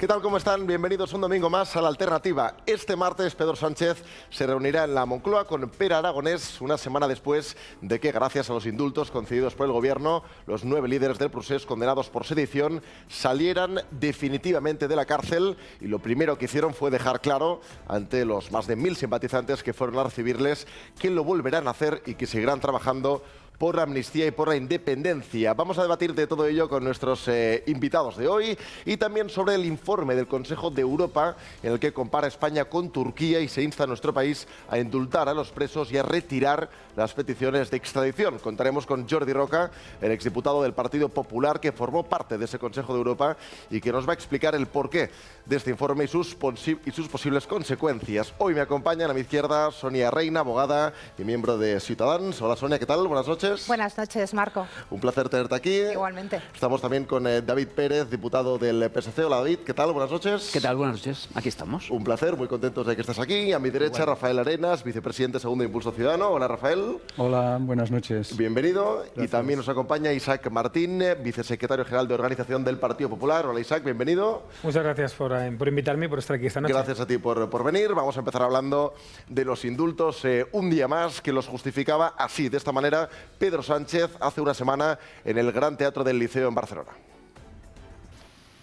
¿Qué tal? ¿Cómo están? Bienvenidos un domingo más a La Alternativa. Este martes Pedro Sánchez se reunirá en la Moncloa con Pere Aragonés, una semana después de que, gracias a los indultos concedidos por el Gobierno, los 9 líderes del procés condenados por sedición salieran definitivamente de la cárcel, y lo primero que hicieron fue dejar claro ante los más de 1000 simpatizantes que fueron a recibirles que lo volverán a hacer y que seguirán trabajando por la amnistía y por la independencia. Vamos a debatir de todo ello con nuestros invitados de hoy y también sobre el informe del Consejo de Europa en el que compara España con Turquía y se insta a nuestro país a indultar a los presos y a retirar las peticiones de extradición. Contaremos con Jordi Roca, el exdiputado del Partido Popular que formó parte de ese Consejo de Europa y que nos va a explicar el porqué de este informe y sus posibles consecuencias. Hoy me acompañan a mi izquierda Sonia Reina, abogada y miembro de Ciutadans. Hola Sonia, ¿qué tal? Buenas noches. Buenas noches, Marco. Un placer tenerte aquí. Igualmente. Estamos también con David Pérez, diputado del PSC. Hola David, ¿qué tal? Buenas noches. ¿Qué tal? Buenas noches. Aquí estamos. Un placer, muy contentos de que estés aquí. A mi derecha, Rafael Arenas, vicepresidente segundo de Impulso Ciudadano. Hola Rafael. Hola, buenas noches. Bienvenido. Gracias. Y también nos acompaña Isaac Martín, vicesecretario general de Organización del Partido Popular. Hola Isaac, bienvenido. Muchas gracias por invitarme y por estar aquí esta noche. Gracias a ti por venir. Vamos a empezar hablando de los indultos. Un día más que los justificaba así, de esta manera, Pedro Sánchez hace una semana en el Gran Teatro del Liceo en Barcelona.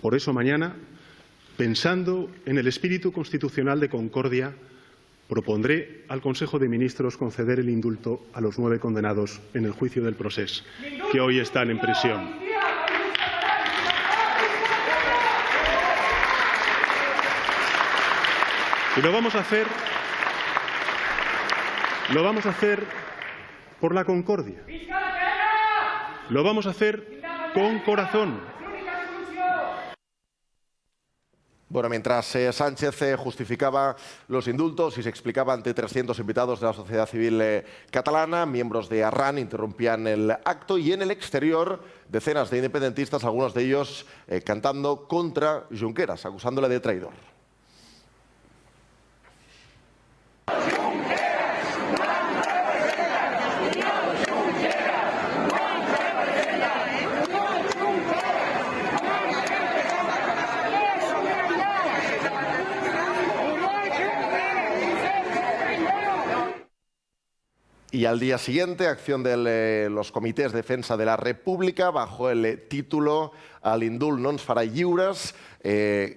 Por eso mañana, pensando en el espíritu constitucional de concordia, propondré al Consejo de Ministros conceder el indulto a los 9 condenados en el juicio del procés, que hoy están en prisión. Y lo vamos a hacer por la concordia. Lo vamos a hacer con corazón. Bueno, mientras Sánchez justificaba los indultos y se explicaba ante 300 invitados de la sociedad civil catalana, miembros de Arran interrumpían el acto y en el exterior decenas de independentistas, algunos de ellos cantando contra Junqueras, acusándole de traidor. Y al día siguiente, acción de los comités de defensa de la República bajo el título "Al indult no ens farà lliures".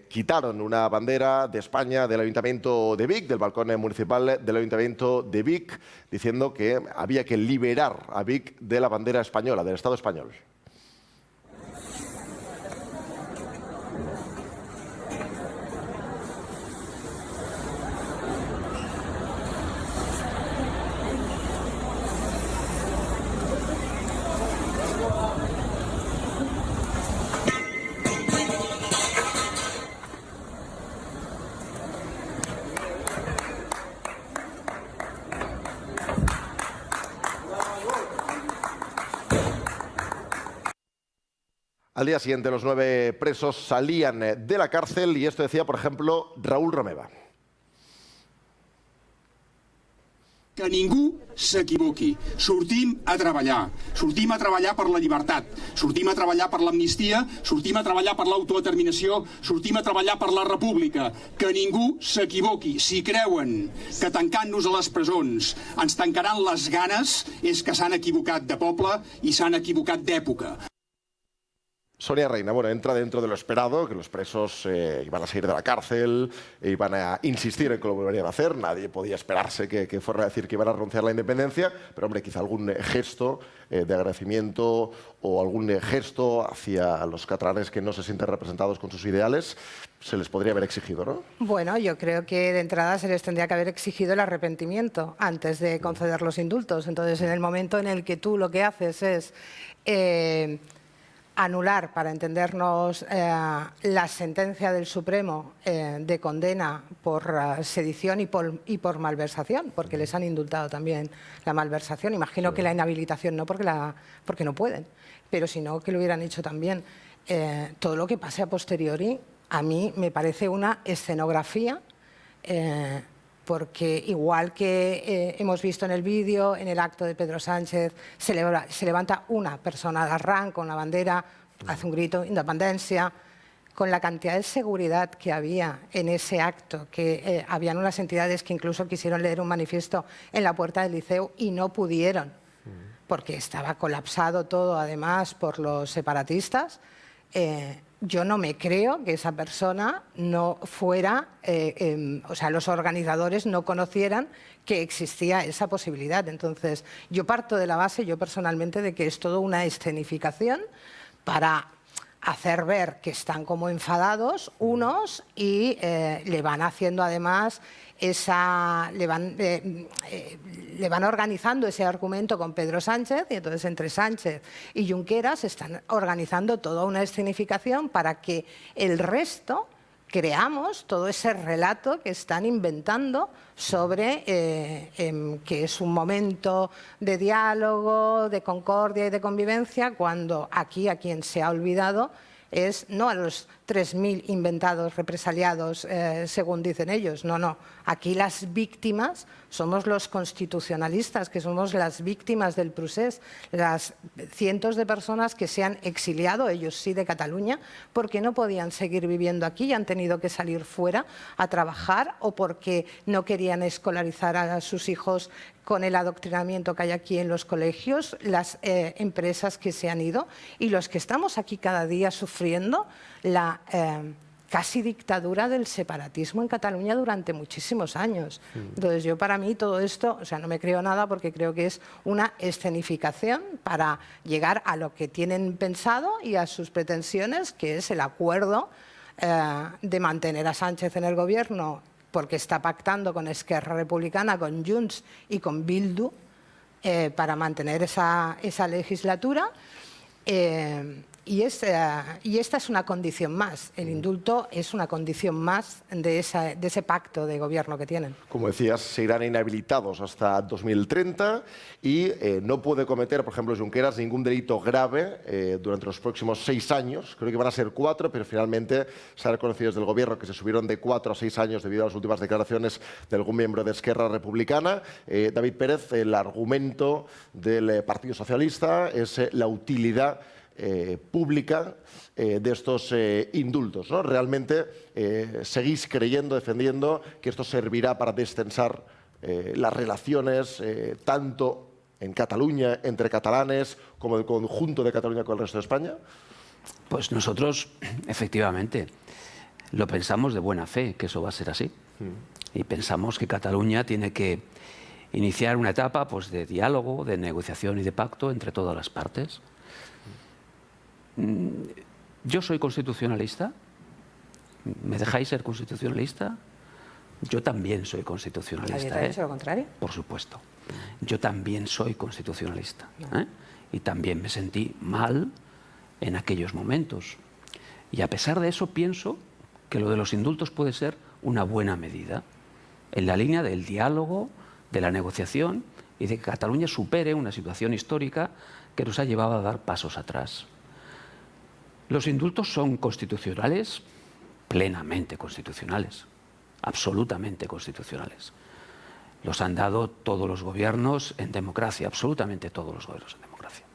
Quitaron una bandera de España del Ayuntamiento de Vic, del balcón municipal del Ayuntamiento de Vic, diciendo que había que liberar a Vic de la bandera española, del Estado español. Al día siguiente, los 9 presos salían de la cárcel y esto decía, por ejemplo, Raúl Romeva. Que ningú s'equivoqui. Sortim a treballar per la llibertat, sortim a treballar per l'amnistia, sortim a treballar per l'autodeterminació, sortim a treballar per la república. Que ningú s'equivoqui. Si creuen que tancant-nos a les presons ens tancaran les ganes, és que s'han equivocat de poble i s'han equivocat d'època. Sonia Reina, bueno, entra dentro de lo esperado, que los presos iban a salir de la cárcel, iban a insistir en que lo volverían a hacer. Nadie podía esperarse que fueran a decir que iban a renunciar a la independencia, pero hombre, quizá algún gesto de agradecimiento o algún gesto hacia los catalanes que no se sienten representados con sus ideales se les podría haber exigido, ¿no? Bueno, yo creo que de entrada se les tendría que haber exigido el arrepentimiento antes de conceder los indultos. Entonces, en el momento en el que tú lo que haces es anular, para entendernos, la sentencia del Supremo de condena por sedición y por malversación, porque les han indultado también la malversación. Imagino que la inhabilitación no, porque no pueden, pero si no, que lo hubieran hecho también. Todo lo que pase a posteriori, a mí me parece una escenografía, porque igual que hemos visto en el vídeo, en el acto de Pedro Sánchez, se levanta una persona de Arran con la bandera, hace un grito, independencia, con la cantidad de seguridad que había en ese acto, que habían unas entidades que incluso quisieron leer un manifiesto en la puerta del Liceo y no pudieron, porque estaba colapsado todo, además, por los separatistas. Yo no me creo que esa persona no fuera, o sea, los organizadores no conocieran que existía esa posibilidad. Entonces, yo parto de la base, yo personalmente, de que es todo una escenificación para hacer ver que están como enfadados unos y le van haciendo además le van organizando ese argumento con Pedro Sánchez, y entonces entre Sánchez y Junqueras están organizando toda una escenificación para que el resto creamos todo ese relato que están inventando sobre que es un momento de diálogo, de concordia y de convivencia, cuando aquí a quien se ha olvidado es no a los 3.000 inventados represaliados, según dicen ellos, no. Aquí las víctimas somos los constitucionalistas, que somos las víctimas del procés, las cientos de personas que se han exiliado, ellos sí, de Cataluña, porque no podían seguir viviendo aquí y han tenido que salir fuera a trabajar, o porque no querían escolarizar a sus hijos con el adoctrinamiento que hay aquí en los colegios, las empresas que se han ido, y los que estamos aquí cada día sufriendo la casi dictadura del separatismo en Cataluña durante muchísimos años. Entonces, yo, para mí, todo esto, o sea, no me creo nada, porque creo que es una escenificación para llegar a lo que tienen pensado y a sus pretensiones, que es el acuerdo de mantener a Sánchez en el gobierno, porque está pactando con Esquerra Republicana, con Junts y con Bildu, para mantener esa legislatura. Y esta es una condición más. El indulto es una condición más de ese pacto de gobierno que tienen. Como decías, se irán inhabilitados hasta 2030 y no puede cometer, por ejemplo, Junqueras, ningún delito grave durante los próximos 6 años. Creo que van a ser 4, pero finalmente se ha reconocido desde el gobierno que se subieron de 4 a 6 años debido a las últimas declaraciones de algún miembro de Esquerra Republicana. David Pérez, el argumento del Partido Socialista es la utilidad pública de estos indultos, ¿no? ¿Realmente seguís creyendo, defendiendo que esto servirá para destensar las relaciones tanto en Cataluña, entre catalanes, como el conjunto de Cataluña con el resto de España? Pues nosotros, efectivamente, lo pensamos de buena fe, que eso va a ser así. Y pensamos que Cataluña tiene que iniciar una etapa, pues, de diálogo, de negociación y de pacto entre todas las partes. Yo soy constitucionalista. ¿Me dejáis ser constitucionalista? Yo también soy constitucionalista. ¿Nadie te ha dicho lo contrario? Por supuesto. Yo también soy constitucionalista. Y también me sentí mal en aquellos momentos. Y a pesar de eso pienso que lo de los indultos puede ser una buena medida, en la línea del diálogo, de la negociación y de que Cataluña supere una situación histórica que nos ha llevado a dar pasos atrás. Los indultos son constitucionales, plenamente constitucionales, absolutamente constitucionales. Los han dado todos los gobiernos en democracia, absolutamente todos los gobiernos en democracia.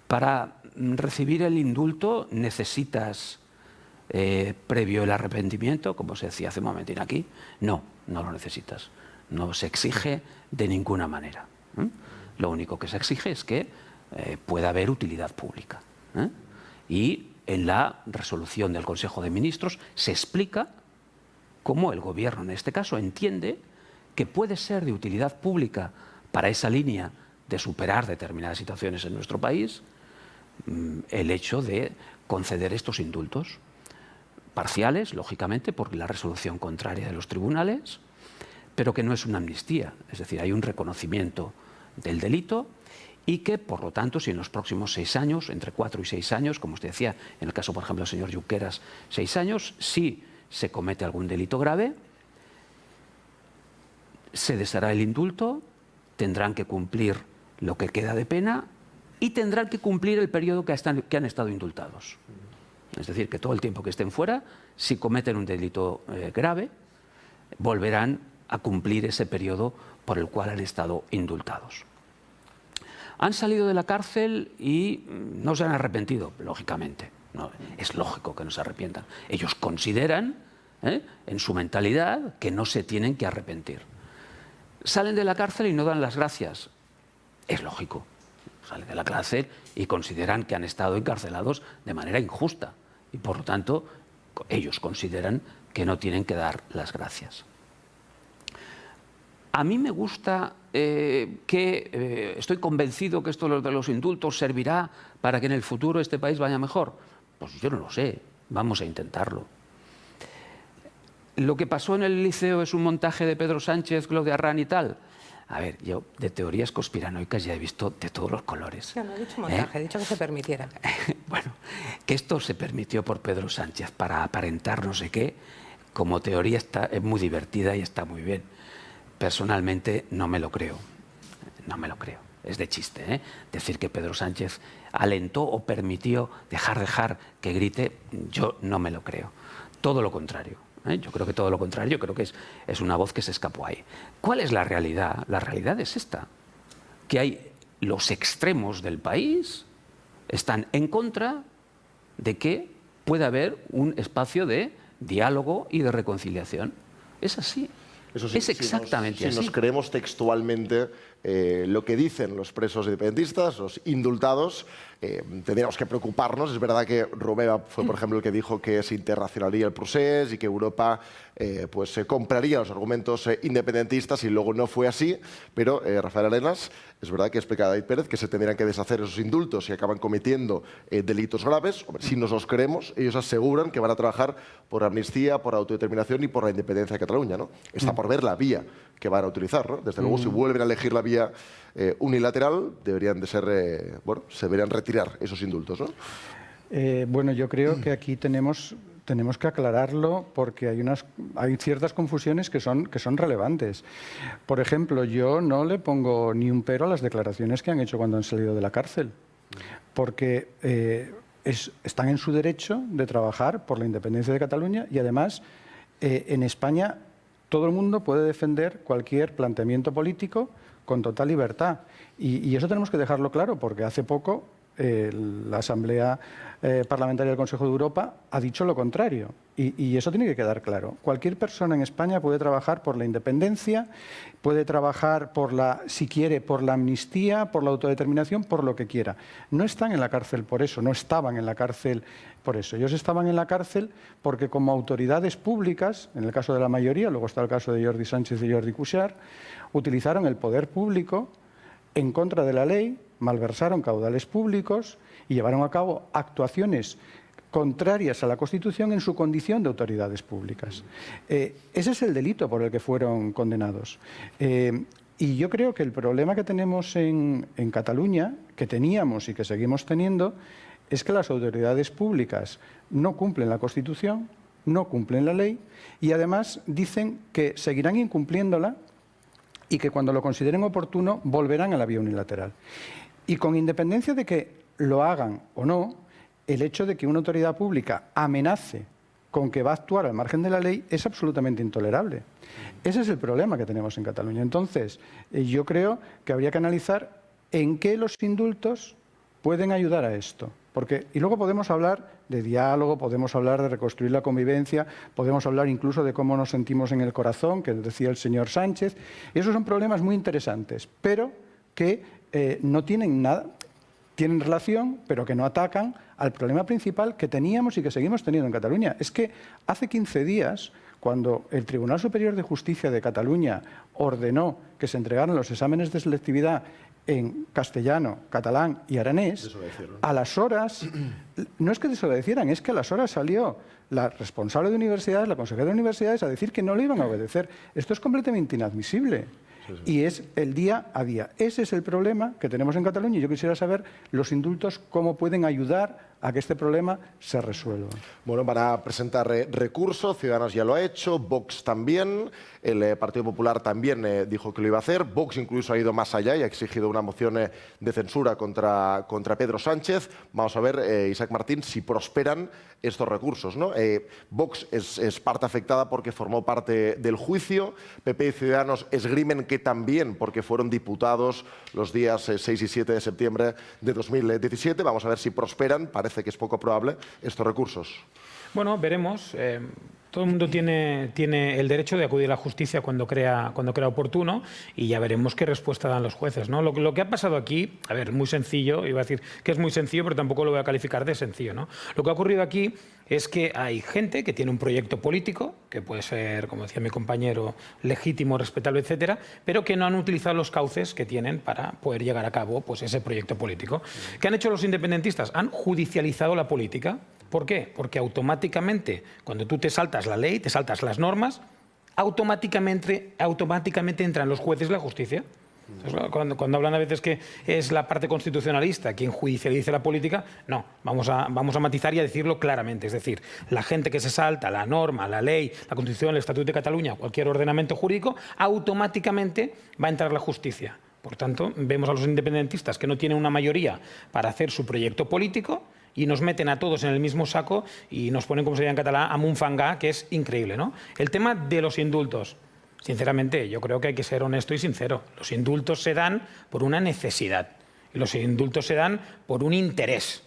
Para recibir el indulto necesitas, previo el arrepentimiento, como se decía hace un momentín aquí. No, no lo necesitas. No se exige de ninguna manera. Lo único que se exige es que pueda haber utilidad pública. Y en la resolución del Consejo de Ministros se explica cómo el Gobierno, en este caso, entiende que puede ser de utilidad pública para esa línea de superar determinadas situaciones en nuestro país el hecho de conceder estos indultos parciales, lógicamente, por la resolución contraria de los tribunales, pero que no es una amnistía, es decir, hay un reconocimiento del delito. Y que, por lo tanto, si en los próximos 6 años, entre 4 y 6 años, como usted decía, en el caso, por ejemplo, del señor Junqueras, 6 años, si se comete algún delito grave, se deshará el indulto, tendrán que cumplir lo que queda de pena y tendrán que cumplir el periodo que han estado indultados. Es decir, que todo el tiempo que estén fuera, si cometen un delito grave, volverán a cumplir ese periodo por el cual han estado indultados. Han salido de la cárcel y no se han arrepentido, lógicamente. No, es lógico que no se arrepientan. Ellos consideran, en su mentalidad, que no se tienen que arrepentir. Salen de la cárcel y no dan las gracias. Es lógico. Salen de la cárcel y consideran que han estado encarcelados de manera injusta. Y por lo tanto, ellos consideran que no tienen que dar las gracias. A mí me gusta estoy convencido que esto de los indultos servirá para que en el futuro este país vaya mejor. Pues yo no lo sé, vamos a intentarlo. ¿Lo que pasó en el Liceo es un montaje de Pedro Sánchez, Claudia Arran y tal? A ver, yo de teorías conspiranoicas ya he visto de todos los colores. Yo no he dicho montaje, he dicho que se permitiera. Bueno, que esto se permitió por Pedro Sánchez para aparentar no sé qué, como teoría es muy divertida y está muy bien. Personalmente no me lo creo, no me lo creo. Es de chiste, ¿eh? Decir que Pedro Sánchez alentó o permitió dejar que grite, yo no me lo creo. Todo lo contrario. Yo creo que todo lo contrario, yo creo que es una voz que se escapó ahí. ¿Cuál es la realidad? La realidad es esta, que hay los extremos del país están en contra de que pueda haber un espacio de diálogo y de reconciliación. Es así. Eso sí, es exactamente así. Si nos creemos textualmente lo que dicen los presos independentistas, los indultados, tendríamos que preocuparnos. Es verdad que Romeva fue, por ejemplo, el que dijo que se internacionalizaría el procés y que Europa pues compraría los argumentos independentistas, y luego no fue así. Pero Rafael Arenas, es verdad que explica a David Pérez que se tendrían que deshacer esos indultos si acaban cometiendo delitos graves. Hombre, si nos los creemos, ellos aseguran que van a trabajar por amnistía, por autodeterminación y por la independencia de Cataluña, ¿no? Está por ver la vía que van a utilizar, ¿no? Desde luego, si vuelven a elegir la vía unilateral, deberían de ser, bueno, se deberían retirar esos indultos, ¿no? Bueno, yo creo que aquí tenemos que aclararlo, porque hay ciertas confusiones que son relevantes. Por ejemplo, yo no le pongo ni un pero a las declaraciones que han hecho cuando han salido de la cárcel, porque están en su derecho de trabajar por la independencia de Cataluña, y además en España todo el mundo puede defender cualquier planteamiento político con total libertad. Y eso tenemos que dejarlo claro, porque hace poco la Asamblea Parlamentaria del Consejo de Europa ha dicho lo contrario. Y eso tiene que quedar claro. Cualquier persona en España puede trabajar por la independencia, puede trabajar si quiere, por la amnistía, por la autodeterminación, por lo que quiera. No están en la cárcel por eso, no estaban en la cárcel por eso. Ellos estaban en la cárcel porque, como autoridades públicas, en el caso de la mayoría, luego está el caso de Jordi Sánchez y Jordi Cuixart, utilizaron el poder público en contra de la ley, malversaron caudales públicos y llevaron a cabo actuaciones contrarias a la Constitución en su condición de autoridades públicas. Ese es el delito por el que fueron condenados. Y yo creo que el problema que tenemos en Cataluña, que teníamos y que seguimos teniendo, es que las autoridades públicas no cumplen la Constitución, no cumplen la ley, y además dicen que seguirán incumpliéndola y que cuando lo consideren oportuno volverán a la vía unilateral. Y con independencia de que lo hagan o no, el hecho de que una autoridad pública amenace con que va a actuar al margen de la ley es absolutamente intolerable. Ese es el problema que tenemos en Cataluña. Entonces, yo creo que habría que analizar en qué los indultos pueden ayudar a esto. Y luego podemos hablar de diálogo, podemos hablar de reconstruir la convivencia, podemos hablar incluso de cómo nos sentimos en el corazón, que decía el señor Sánchez. Esos son problemas muy interesantes, pero que no tienen nada, tienen relación, pero que no atacan al problema principal que teníamos y que seguimos teniendo en Cataluña. Es que hace 15 días, cuando el Tribunal Superior de Justicia de Cataluña ordenó que se entregaran los exámenes de selectividad en castellano, catalán y aranés, a las horas, no es que desobedecieran, es que a las horas salió la responsable de universidades, la consejera de universidades, a decir que no le iban a obedecer. Esto es completamente inadmisible. Y es el día a día. Ese es el problema que tenemos en Cataluña, y yo quisiera saber los indultos cómo pueden ayudar a que este problema se resuelva. Bueno, van a presentar recurso, Ciudadanos ya lo ha hecho, Vox también, el Partido Popular también dijo que lo iba a hacer, Vox incluso ha ido más allá y ha exigido una moción de censura contra Pedro Sánchez. Vamos a ver, Isaac Martín, si prosperan estos recursos, ¿no? Vox es parte afectada porque formó parte del juicio, PP y Ciudadanos esgrimen que también porque fueron diputados los días 6 y 7 de septiembre de 2017. Vamos a ver si prosperan, parece que es poco probable, estos recursos. Bueno, veremos. Todo el mundo tiene el derecho de acudir a la justicia cuando crea oportuno y ya veremos qué respuesta dan los jueces, ¿no? Lo que ha pasado aquí, a ver, muy sencillo, iba a decir que es muy sencillo, pero tampoco lo voy a calificar de sencillo, ¿no? Lo que ha ocurrido aquí es que hay gente que tiene un proyecto político, que puede ser, como decía mi compañero, legítimo, respetable, etcétera, pero que no han utilizado los cauces que tienen para poder llegar a cabo pues, ese proyecto político. ¿Qué han hecho los independentistas? Han judicializado la política. ¿Por qué? Porque automáticamente, cuando tú te saltas la ley, te saltas las normas, automáticamente entran los jueces y la justicia. Entonces, cuando hablan a veces que es la parte constitucionalista quien judicializa la política, no, vamos a matizar y a decirlo claramente. Es decir, la gente que se salta la norma, la ley, la Constitución, el Estatuto de Cataluña, cualquier ordenamiento jurídico, automáticamente va a entrar la justicia. Por tanto, vemos a los independentistas que no tienen una mayoría para hacer su proyecto político y nos meten a todos en el mismo saco y nos ponen, como se diría en catalán, a munfangá, que es increíble, ¿no? El tema de los indultos. Sinceramente, yo creo que hay que ser honesto y sincero. Los indultos se dan por una necesidad y los indultos se dan por un interés.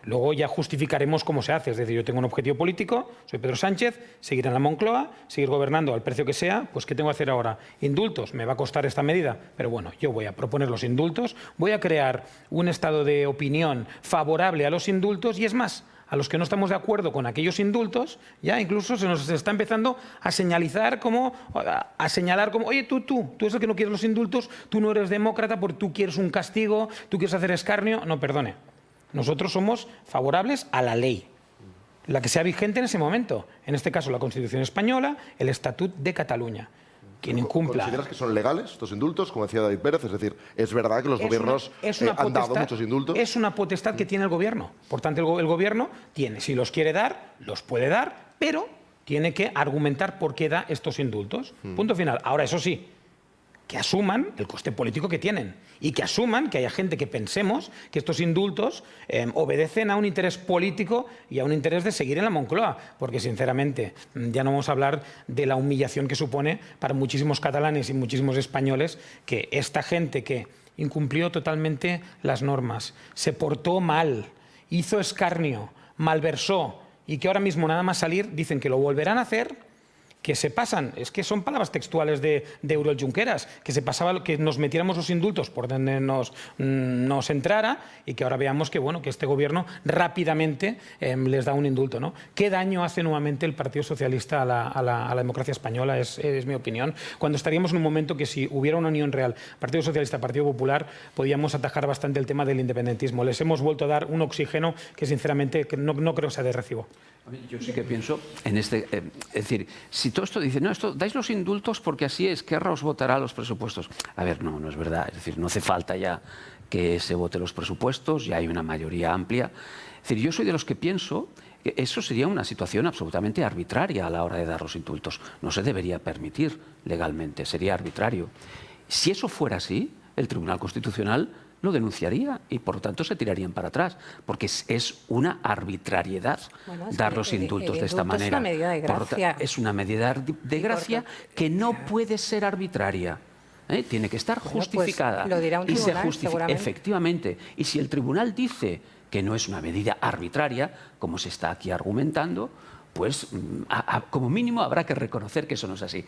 Luego ya justificaremos cómo se hace. Es decir, yo tengo un objetivo político, soy Pedro Sánchez, seguir en la Moncloa, seguir gobernando al precio que sea, pues ¿qué tengo que hacer ahora? Indultos, me va a costar esta medida, pero bueno, yo voy a proponer los indultos, voy a crear un estado de opinión favorable a los indultos y es más, a los que no estamos de acuerdo con aquellos indultos, ya incluso se nos está empezando a señalar como, oye, tú eres el que no quieres los indultos, tú no eres demócrata porque tú quieres un castigo, tú quieres hacer escarnio. No, perdone. Nosotros somos favorables a la ley, la que sea vigente en ese momento. En este caso, la Constitución española, el Estatut de Cataluña. Quien incumpla... ¿Consideras que son legales estos indultos, como decía David Pérez? Es decir, ¿es verdad que los gobiernos han dado muchos indultos? Es una potestad que tiene el gobierno. Por tanto, el gobierno tiene, si los quiere dar, los puede dar, pero tiene que argumentar por qué da estos indultos. Punto final. Ahora, eso sí, que asuman el coste político que tienen y que asuman que haya gente que pensemos que estos indultos obedecen a un interés político y a un interés de seguir en la Moncloa, porque sinceramente ya no vamos a hablar de la humillación que supone para muchísimos catalanes y muchísimos españoles que esta gente que incumplió totalmente las normas, se portó mal, hizo escarnio, malversó y que ahora mismo nada más salir dicen que lo volverán a hacer, que se pasan, es que son palabras textuales de Oriol Junqueras, que se pasaba que nos metiéramos los indultos por donde nos entrara y que ahora veamos que, bueno, que este gobierno rápidamente les da un indulto, ¿no? ¿Qué daño hace nuevamente el Partido Socialista a la democracia española? Es mi opinión. Cuando estaríamos en un momento que si hubiera una unión real, Partido Socialista, Partido Popular, podíamos atajar bastante el tema del independentismo. Les hemos vuelto a dar un oxígeno que sinceramente no creo que sea de recibo. Yo sí que pienso en es decir, si todo esto dice, no, esto dais los indultos porque así Esquerra os votará los presupuestos. A ver, no es verdad. Es decir, no hace falta ya que se vote los presupuestos, ya hay una mayoría amplia. Es decir, yo soy de los que pienso que eso sería una situación absolutamente arbitraria a la hora de dar los indultos. No se debería permitir legalmente, sería arbitrario. Si eso fuera así, el Tribunal Constitucional lo denunciaría y por lo tanto se tirarían para atrás, porque es una arbitrariedad dar los indultos de esta manera. Es una medida de gracia. Es una medida de gracia que no puede ser arbitraria. Tiene que estar justificada. Pues lo dirá un tribunal, seguramente. Efectivamente. Y si el tribunal dice que no es una medida arbitraria, como se está aquí argumentando, pues como mínimo habrá que reconocer que eso no es así.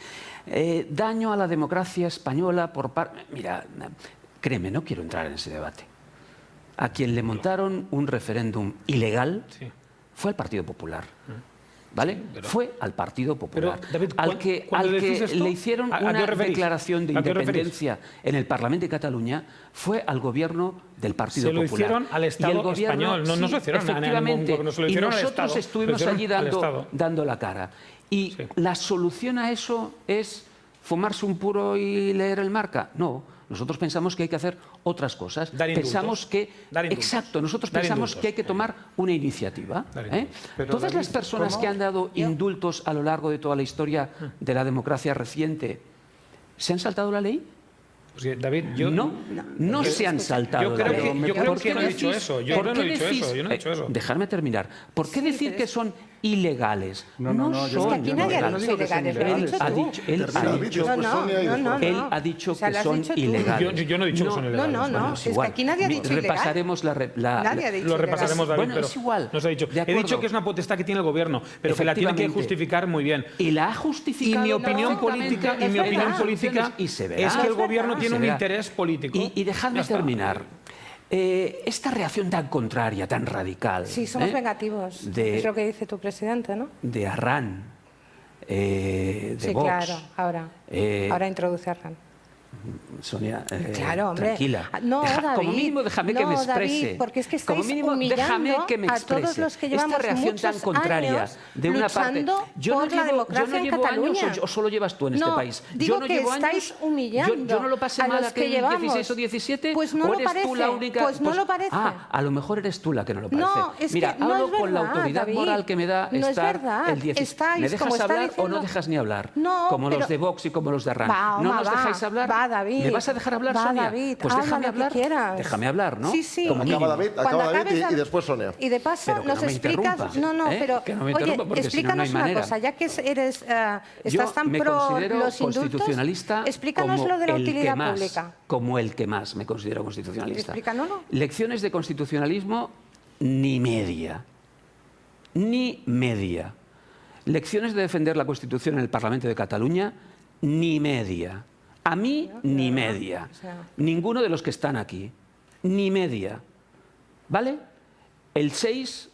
Daño a la democracia española por parte... Mira... Créeme, no quiero entrar en ese debate. A quien le montaron un referéndum ilegal fue al Partido Popular. ¿Vale? Sí, fue al Partido Popular. Pero, David, al que le hicieron una declaración de independencia en el Parlamento de Cataluña fue al gobierno del Partido Popular. Se lo hicieron al Estado español, no se lo hicieron efectivamente, no se lo hicieron y nosotros estuvimos allí dando la cara. Y la solución a eso es fumarse un puro y leer el Marca. No. Nosotros pensamos que hay que hacer otras cosas. Pensamos que, exacto, nosotros pensamos que hay que tomar una iniciativa. Todas las personas que han dado indultos a lo largo de toda la historia de la democracia reciente, ¿se han saltado la ley? Pues, David, no se han saltado la ley. Yo creo que no he dicho eso. Yo no he dicho eso. Dejadme terminar. ¿Por qué decir que son ilegales. No Es que son aquí nadie ha dicho ilegales, lo has dicho Él tú. él ha dicho O sea, que lo has son dicho tú. ilegales. Yo no he dicho que son ilegales. No, es que aquí nadie ha dicho ilegal. Repasaremos Nadie ha dicho Lo repasaremos, David, Bueno, pero es igual. nos ha dicho. De He dicho acuerdo. que es una potestad que tiene el gobierno, pero que la tiene que Efectivamente. justificar muy bien. Y la ha Y justificado mi opinión perfectamente política, en las política instituciones, y se verá. es que el gobierno Se tiene un verá. interés político. Y dejadme Ya está. terminar. Esta reacción tan contraria, tan radical, Sí, somos vengativos. Es lo que dice tu presidente, ¿no? de Arran, de Sí, Vox. claro. Ahora introduce a Arran. Sonia, Claro, hombre. tranquila. No, David, como mínimo déjame que me no, exprese. David, porque es que como estáis mínimo déjame humillando que me a exprese. todos los que llevamos Esta reacción tan muchos contraria años de una parte. luchando por la democracia en Cataluña. Años o solo llevas tú en este No, país. digo Yo no que llevo estáis años. humillando Yo no lo pasé a mal los que aquel llevamos. 16 o 17. Pues no ¿O lo eres tú la parece, única? pues no lo parece. Ah, a lo mejor eres tú la que no lo parece. No, es Mira, que no hablo es con la verdad, autoridad David. moral que me da No es estar verdad. el 16. Estáis, ¿Me como dejas está hablar o diciendo- no dejas ni hablar? No, como pero- los de Vox y como los de Arran. Va, ¿No Oma, nos va. dejáis hablar? Va, David. ¿Me vas a dejar hablar, Va, Sonia? David, Pues habla déjame lo que hablar. quieras. Déjame hablar, ¿no? Sí, sí. Como Acaba mínimo. David y después Sonia. Y de paso Pero que nos no me explicas... interrumpas, No, ¿eh? pero... Que no me oye, interrumpa porque si no, no hay explícanos una manera. cosa, ya que eres, Yo estás tan me pro considero los indultos, constitucionalista explícanos como lo de la el utilidad que más, pública. como el que más me considero constitucionalista. Explícanoslo. Lecciones de constitucionalismo ni media. Ni media. Lecciones de defender la Constitución en el Parlamento de Cataluña, ni media. A mí, ni media. O sea- Ninguno de los que están aquí, ni media. ¿Vale? El 6,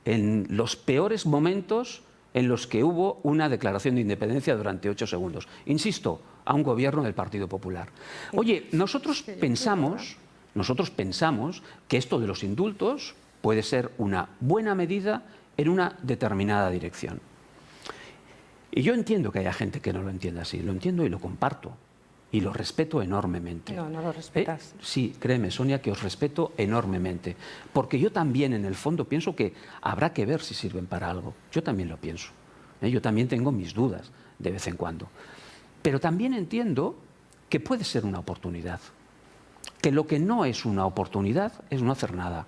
en los peores momentos en los que hubo una declaración de independencia durante 8 segundos. Insisto, a un gobierno del Partido Popular. Oye, nosotros pensamos que esto de los indultos puede ser una buena medida en una determinada dirección. Y yo entiendo que haya gente que no lo entienda así, lo entiendo y lo comparto. Y lo respeto enormemente. No lo respetas. Sí, créeme, Sonia, que os respeto enormemente. Porque yo también, en el fondo, pienso que habrá que ver si sirven para algo. Yo también lo pienso. Yo también tengo mis dudas de vez en cuando. Pero también entiendo que puede ser una oportunidad. Que lo que no es una oportunidad es no hacer nada.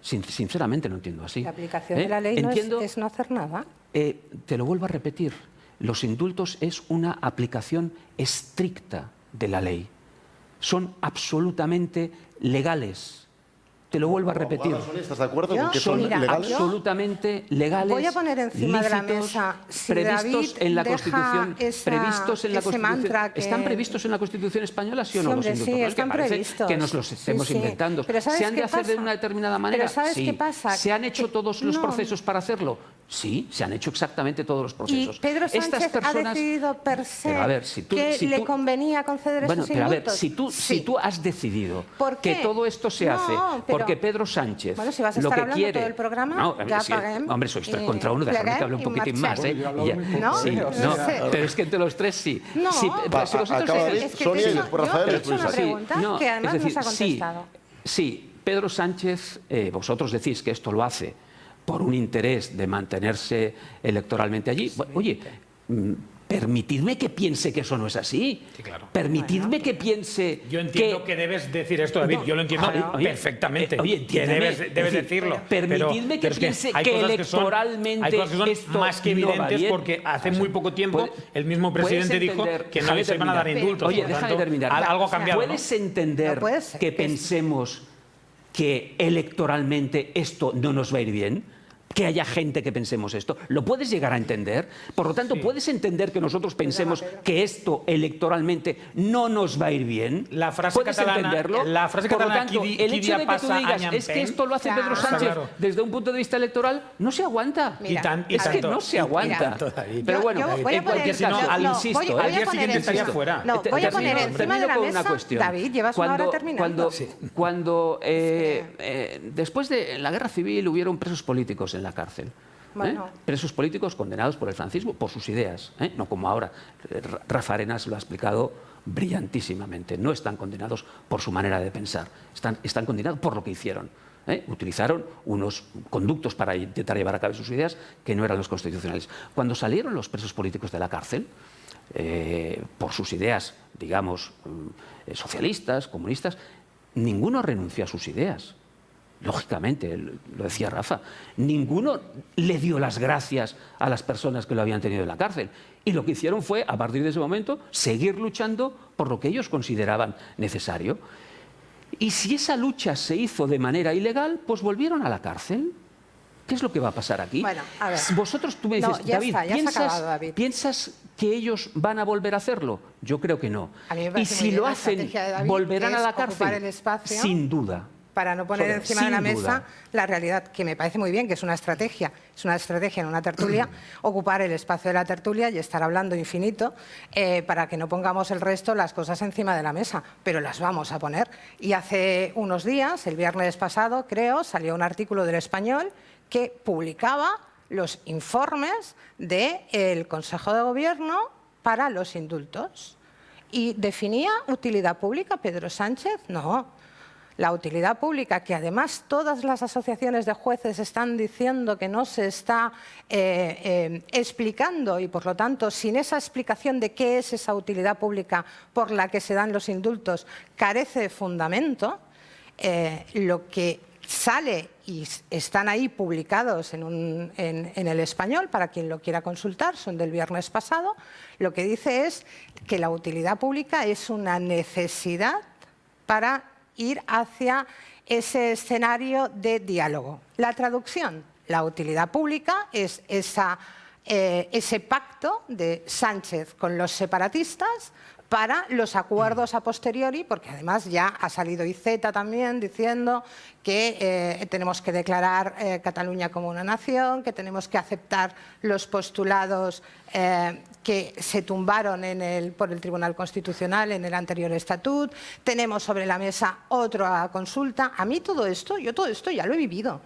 Sinceramente lo entiendo así. La aplicación de la ley no Entiendo, es no hacer nada. te lo vuelvo a repetir. Los indultos es una aplicación estricta de la ley. Son absolutamente legales. Te lo vuelvo a repetir. Sonia, ¿estás de acuerdo Yo, con que son mira, legales? Absolutamente legales. Voy a poner encima de la lícitos, mesa, si previstos David en la deja Constitución, ese mantra que- ¿Están previstos en la Constitución española, sí o no? Sí, los hombre, indultos? sí, No, es que están parece previstos. que nos los estemos Sí, sí. inventando. Pero ¿sabes ¿Se han de qué hacer de pasa? una determinada manera? Pero ¿sabes sí. qué pasa? ¿Se han hecho Que- todos los no. procesos para hacerlo? Sí, se han hecho exactamente todos los Y procesos. Pedro Estas Sánchez personas- ha decidido per se Pero a ver, si tú- que si le tú- convenía conceder Bueno, esos pero a ver, indultos. si tú has decidido ¿Por que qué? todo esto se No, hace pero- porque Pedro Sánchez Bueno, si vas a lo estar que hablando quiere... todo el programa, No, ya sí, paguem hombre, sois 3 y contra 1, dejadme que pleguem hable un y poquitín más. marxem. Yo he hablado Ya, muy poco. No, sí, no no, sé. pero es que entre los tres sí. No. Sí, pero si vosotros acaba decís- David, Sonia y después Rafael y Yo he después hecho una Isaac. pregunta que además es decir, nos ha contestado. Sí, Pedro Sánchez, vosotros decís que esto lo hace por un interés de mantenerse electoralmente allí. Oye, permitidme que piense que eso no es así. Sí, claro. Permitidme que piense Yo entiendo que debes decir esto, David. Yo lo entiendo perfectamente. Oye, que entiéndeme, debes es decir, decirlo. permitidme que es piense hay que cosas electoralmente hay cosas que son esto más que no va evidentes bien. porque hace O sea, muy poco tiempo puede- el mismo puedes presidente dijo entender- que no déjame se iban a dar terminar. indultos. Oye, por lo déjame tanto, terminar. Algo ha cambiado. ¿no? ¿Puedes entender No puede ser, que es- pensemos que electoralmente esto no nos va a ir bien? Que haya gente que pensemos esto. ¿Lo puedes llegar a entender? Por lo tanto, ¿puedes entender que nosotros pensemos que esto electoralmente no nos va a ir bien? La frase ¿Puedes catalana- entenderlo? la frase Por lo catalana, tanto, qui el dia hecho de que tú passa, digas any es que empeny", esto lo hace Pedro Claro. Sánchez Claro. desde un punto de vista electoral, no se aguanta. Mira, y es que tanto, no se y aguanta. tanto, David. Pero bueno, Yo voy a en cualquier poner- si no, caso, al insisto, voy a al día poner siguiente estaría encima- fuera. No, voy a poner Termino encima de la con una mesa. cuestión. David, llevas una hora terminando. Cuando después de la guerra civil hubieron presos políticos en la cárcel. Bueno. Presos políticos condenados por el franquismo, por sus ideas, no como ahora. Rafa Arenas lo ha explicado brillantísimamente. No están condenados por su manera de pensar, están condenados por lo que hicieron. Utilizaron unos conductos para intentar llevar a cabo sus ideas que no eran los constitucionales. Cuando salieron los presos políticos de la cárcel, por sus ideas, digamos, socialistas, comunistas, ninguno renunció a sus ideas. lógicamente, lo decía Rafa, ninguno le dio las gracias a las personas que lo habían tenido en la cárcel. Y lo que hicieron fue, a partir de ese momento, seguir luchando por lo que ellos consideraban necesario. Y si esa lucha se hizo de manera ilegal, pues volvieron a la cárcel. ¿Qué es lo que va a pasar aquí? Bueno, a ver. Vosotros, tú me dices, No, ya David, está, ya se ha acabado, David. ¿piensas que ellos van a volver a hacerlo? Yo creo que no. A mí me Y parece muy si bien lo la hacen, estrategia de David, volverán que a es la ocupar cárcel, el espacio sin duda. Para no poner encima de la mesa la realidad, que me parece muy bien, que es una estrategia en una tertulia, ocupar el espacio de la tertulia y estar hablando infinito para que no pongamos el resto las cosas encima de la mesa, pero las vamos a poner. Y hace unos días, el viernes pasado, creo, salió un artículo del Español que publicaba los informes del Consejo de Gobierno para los indultos. ¿Y definía utilidad pública Pedro Sánchez? No. La utilidad pública, que además todas las asociaciones de jueces están diciendo que no se está explicando y, por lo tanto, sin esa explicación de qué es esa utilidad pública por la que se dan los indultos, carece de fundamento, lo que sale y están ahí publicados en el Español, para quien lo quiera consultar, son del viernes pasado, lo que dice es que la utilidad pública es una necesidad para ir hacia ese escenario de diálogo. La traducción, la utilidad pública es ese pacto de Sánchez con los separatistas para los acuerdos a posteriori, porque además ya ha salido IZ también diciendo que tenemos que declarar Cataluña como una nación, que tenemos que aceptar los postulados que se tumbaron por el Tribunal Constitucional en el anterior estatut. Tenemos sobre la mesa otra consulta. A mí todo esto, yo todo esto ya lo he vivido.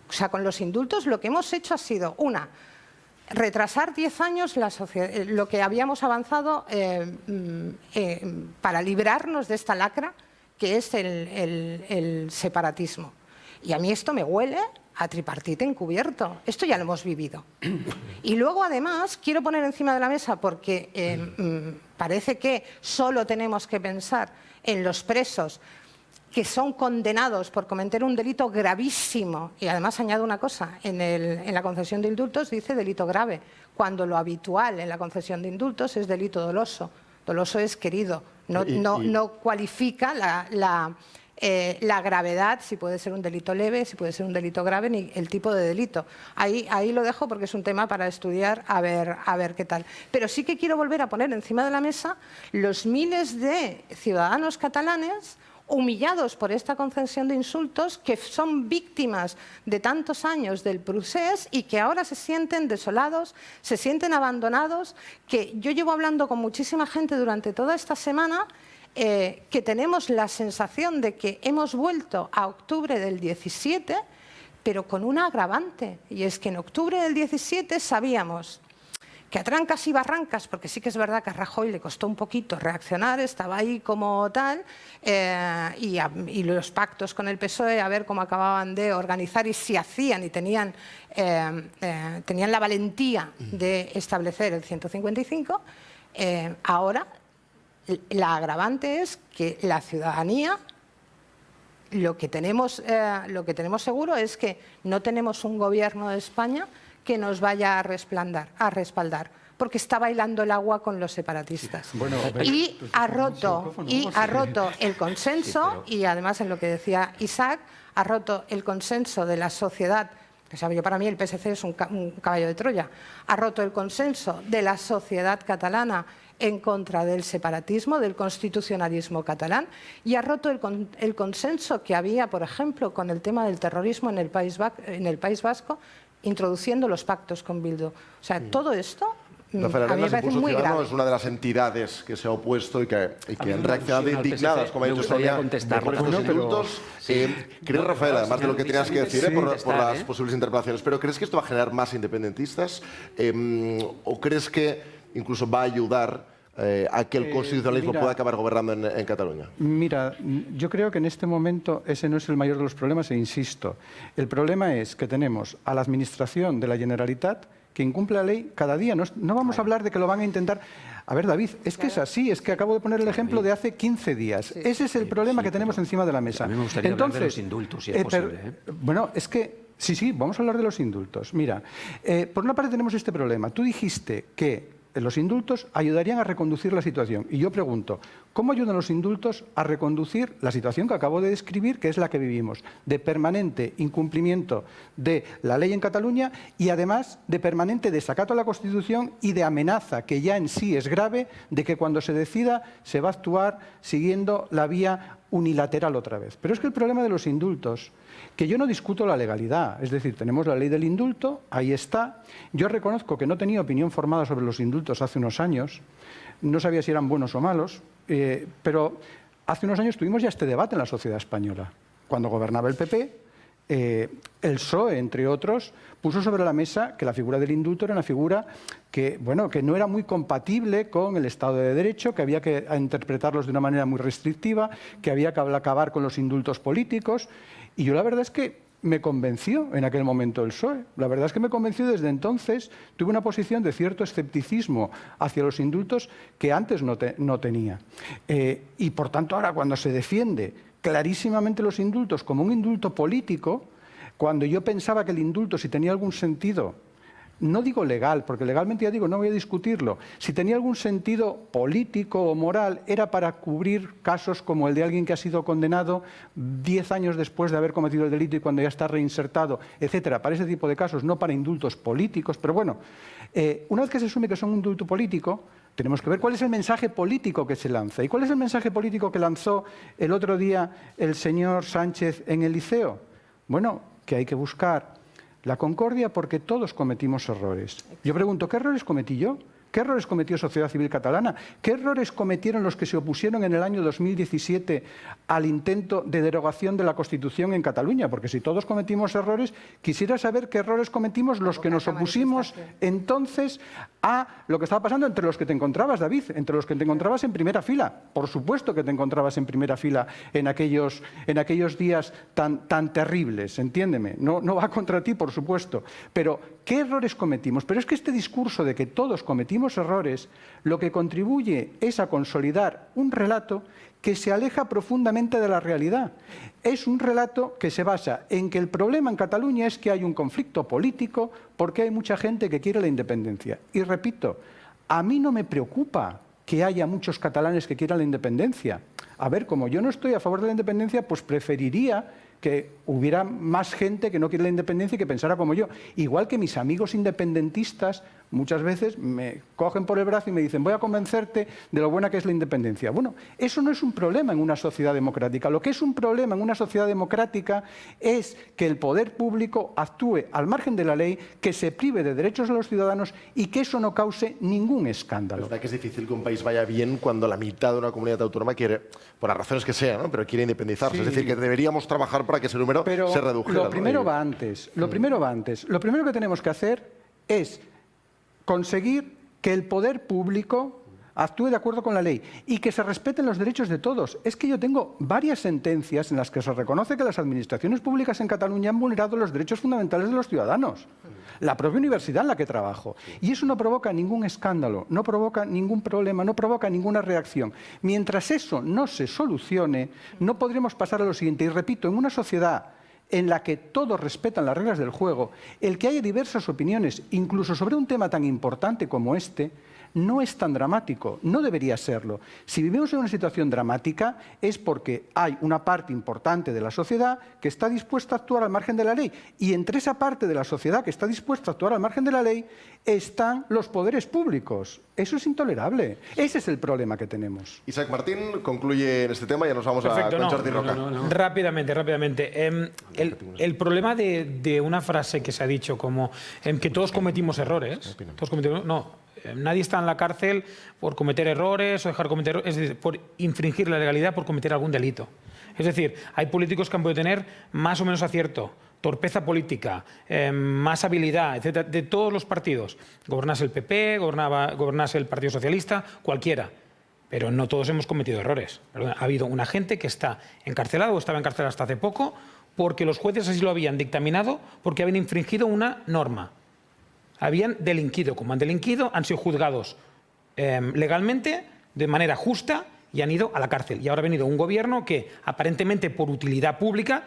O sea, con los indultos lo que hemos hecho ha sido, retrasar 10 años lo que habíamos avanzado para librarnos de esta lacra que es el separatismo. Y a mí esto me huele a tripartite encubierto. Esto ya lo hemos vivido. Y luego, además, quiero poner encima de la mesa, porque parece que solo tenemos que pensar en los presos que son condenados por cometer un delito gravísimo, y además añado una cosa, en la concesión de indultos dice delito grave, cuando lo habitual en la concesión de indultos es delito doloso. Doloso es querido, no cualifica la gravedad, si puede ser un delito leve, si puede ser un delito grave, ni el tipo de delito. Ahí lo dejo porque es un tema para estudiar, a ver qué tal. Pero sí que quiero volver a poner encima de la mesa los miles de ciudadanos catalanes humillados por esta concesión de indultos, que son víctimas de tantos años del procés y que ahora se sienten desolados, se sienten abandonados, que yo llevo hablando con muchísima gente durante toda esta semana, que tenemos la sensación de que hemos vuelto a octubre del 17, pero con un agravante, y es que en octubre del 17 sabíamos que a trancas y barrancas, porque sí que es verdad que a Rajoy le costó un poquito reaccionar, estaba ahí como tal, y los pactos con el PSOE, a ver cómo acababan de organizar y si hacían y tenían la valentía de establecer el 155, ahora la agravante es que la ciudadanía, lo que tenemos seguro es que no tenemos un gobierno de España que nos vaya a respaldar, porque está bailando el agua con los separatistas. Bueno, y ha roto el consenso, y además en lo que decía Isaac, ha roto el consenso de la sociedad. O sea, para mí el PSC es un caballo de Troya. Ha roto el consenso de la sociedad catalana en contra del separatismo, del constitucionalismo catalán, y ha roto el consenso que había, por ejemplo, con el tema del terrorismo en el País Vasco, introduciendo los pactos con Bildu. O sea, todo esto Rafael a mí me Arenas, parece Impulso muy Ciudadano grave. es una de las entidades que se ha opuesto y que han reaccionado indignadas, como ha dicho Sonia, por estos indultos. ¿Crees, Rafael, además de lo que tenías que decir por las posibles interpelaciones, pero crees que esto va a generar más independentistas? ¿O crees que incluso va a ayudar a que el constitucionalismo pueda acabar gobernando en Cataluña? Mira, yo creo que en este momento ese no es el mayor de los problemas, e insisto. El problema es que tenemos a la Administración de la Generalitat que incumple la ley cada día. No vamos a hablar de que lo van a intentar. A ver, David, es que es así, es que acabo de poner el ejemplo de hace 15 días. Sí. Ese es el problema que tenemos encima de la mesa. A mí me gustaría hablar de los indultos, si es posible. Bueno, es que, sí, vamos a hablar de los indultos. Mira, por una parte tenemos este problema. Tú dijiste que los indultos ayudarían a reconducir la situación. Y yo pregunto, ¿cómo ayudan los indultos a reconducir la situación que acabo de describir, que es la que vivimos, de permanente incumplimiento de la ley en Cataluña y además de permanente desacato a la Constitución y de amenaza, que ya en sí es grave, de que cuando se decida se va a actuar siguiendo la vía unilateral otra vez? Pero es que el problema de los indultos, que yo no discuto la legalidad, es decir, tenemos la ley del indulto, ahí está. Yo reconozco que no tenía opinión formada sobre los indultos hace unos años, no sabía si eran buenos o malos, pero hace unos años tuvimos ya este debate en la sociedad española. Cuando gobernaba el PP, el PSOE, entre otros, puso sobre la mesa que la figura del indulto era una figura que, bueno, que no era muy compatible con el Estado de Derecho, que había que interpretarlos de una manera muy restrictiva, que había que acabar con los indultos políticos. Y yo la verdad es que me convenció en aquel momento el PSOE. La verdad es que me convenció desde entonces. Tuve una posición de cierto escepticismo hacia los indultos que antes no tenía. Y por tanto ahora cuando se defiende clarísimamente los indultos como un indulto político, cuando yo pensaba que el indulto, si tenía algún sentido, no digo legal, porque legalmente ya digo, no voy a discutirlo, si tenía algún sentido político o moral, era para cubrir casos como el de alguien que ha sido condenado 10 años después de haber cometido el delito y cuando ya está reinsertado, etcétera, para ese tipo de casos, no para indultos políticos. Pero bueno, una vez que se asume que son un indulto político, tenemos que ver cuál es el mensaje político que se lanza. ¿Y cuál es el mensaje político que lanzó el otro día el señor Sánchez en el Liceo? Bueno, que hay que buscar la concordia porque todos cometimos errores. Yo pregunto, ¿qué errores cometí yo? ¿Qué errores cometió Sociedad Civil Catalana? ¿Qué errores cometieron los que se opusieron en el año 2017 al intento de derogación de la Constitución en Cataluña? Porque si todos cometimos errores, quisiera saber qué errores cometimos los que nos opusimos entonces a lo que estaba pasando entre los que te encontrabas, David, entre los que te encontrabas en primera fila. Por supuesto que te encontrabas en primera fila en aquellos días tan terribles, entiéndeme. No va contra ti, por supuesto. Pero, ¿qué errores cometimos? Pero es que este discurso de que todos cometimos errores, lo que contribuye es a consolidar un relato que se aleja profundamente de la realidad. Es un relato que se basa en que el problema en Cataluña es que hay un conflicto político porque hay mucha gente que quiere la independencia. Y repito, a mí no me preocupa que haya muchos catalanes que quieran la independencia. A ver, como yo no estoy a favor de la independencia, pues preferiría que hubiera más gente que no quiere la independencia y que pensara como yo. Igual que mis amigos independentistas muchas veces me cogen por el brazo y me dicen voy a convencerte de lo buena que es la independencia. Bueno, eso no es un problema en una sociedad democrática. Lo que es un problema en una sociedad democrática es que el poder público actúe al margen de la ley, que se prive de derechos a los ciudadanos y que eso no cause ningún escándalo. Es verdad que es difícil que un país vaya bien cuando la mitad de una comunidad autónoma quiere, por las razones que sean, ¿no? Pero quiere independizarse. Sí. Es decir, que deberíamos trabajar para que ese número se redujera. Lo primero va antes. Lo primero que tenemos que hacer es conseguir que el poder público actúe de acuerdo con la ley y que se respeten los derechos de todos. Es que yo tengo varias sentencias en las que se reconoce que las administraciones públicas en Cataluña han vulnerado los derechos fundamentales de los ciudadanos. La propia universidad en la que trabajo. Y eso no provoca ningún escándalo, no provoca ningún problema, no provoca ninguna reacción. Mientras eso no se solucione, no podremos pasar a lo siguiente. Y repito, en una sociedad en la que todos respetan las reglas del juego, el que haya diversas opiniones, incluso sobre un tema tan importante como este, no es tan dramático, no debería serlo. Si vivimos en una situación dramática es porque hay una parte importante de la sociedad que está dispuesta a actuar al margen de la ley. Y entre esa parte de la sociedad que está dispuesta a actuar al margen de la ley están los poderes públicos. Eso es intolerable. Ese es el problema que tenemos. Isaac Martín concluye en este tema y ya nos vamos a Concharte y Roca. Rápidamente. El problema de una frase que se ha dicho como que todos cometimos errores, nadie está en la cárcel por cometer errores o dejar cometer errores, es decir, por infringir la legalidad por cometer algún delito. Es decir, hay políticos que han podido tener más o menos acierto, torpeza política, más habilidad, etcétera, de todos los partidos. Gobernase el PP, gobernase el Partido Socialista, cualquiera. Pero no todos hemos cometido errores. Ha habido una gente que está encarcelada o estaba encarcelada hasta hace poco porque los jueces así lo habían dictaminado porque habían infringido una norma. habían delinquido. Como han delinquido, han sido juzgados legalmente, de manera justa, y han ido a la cárcel. Y ahora ha venido un gobierno que, aparentemente por utilidad pública,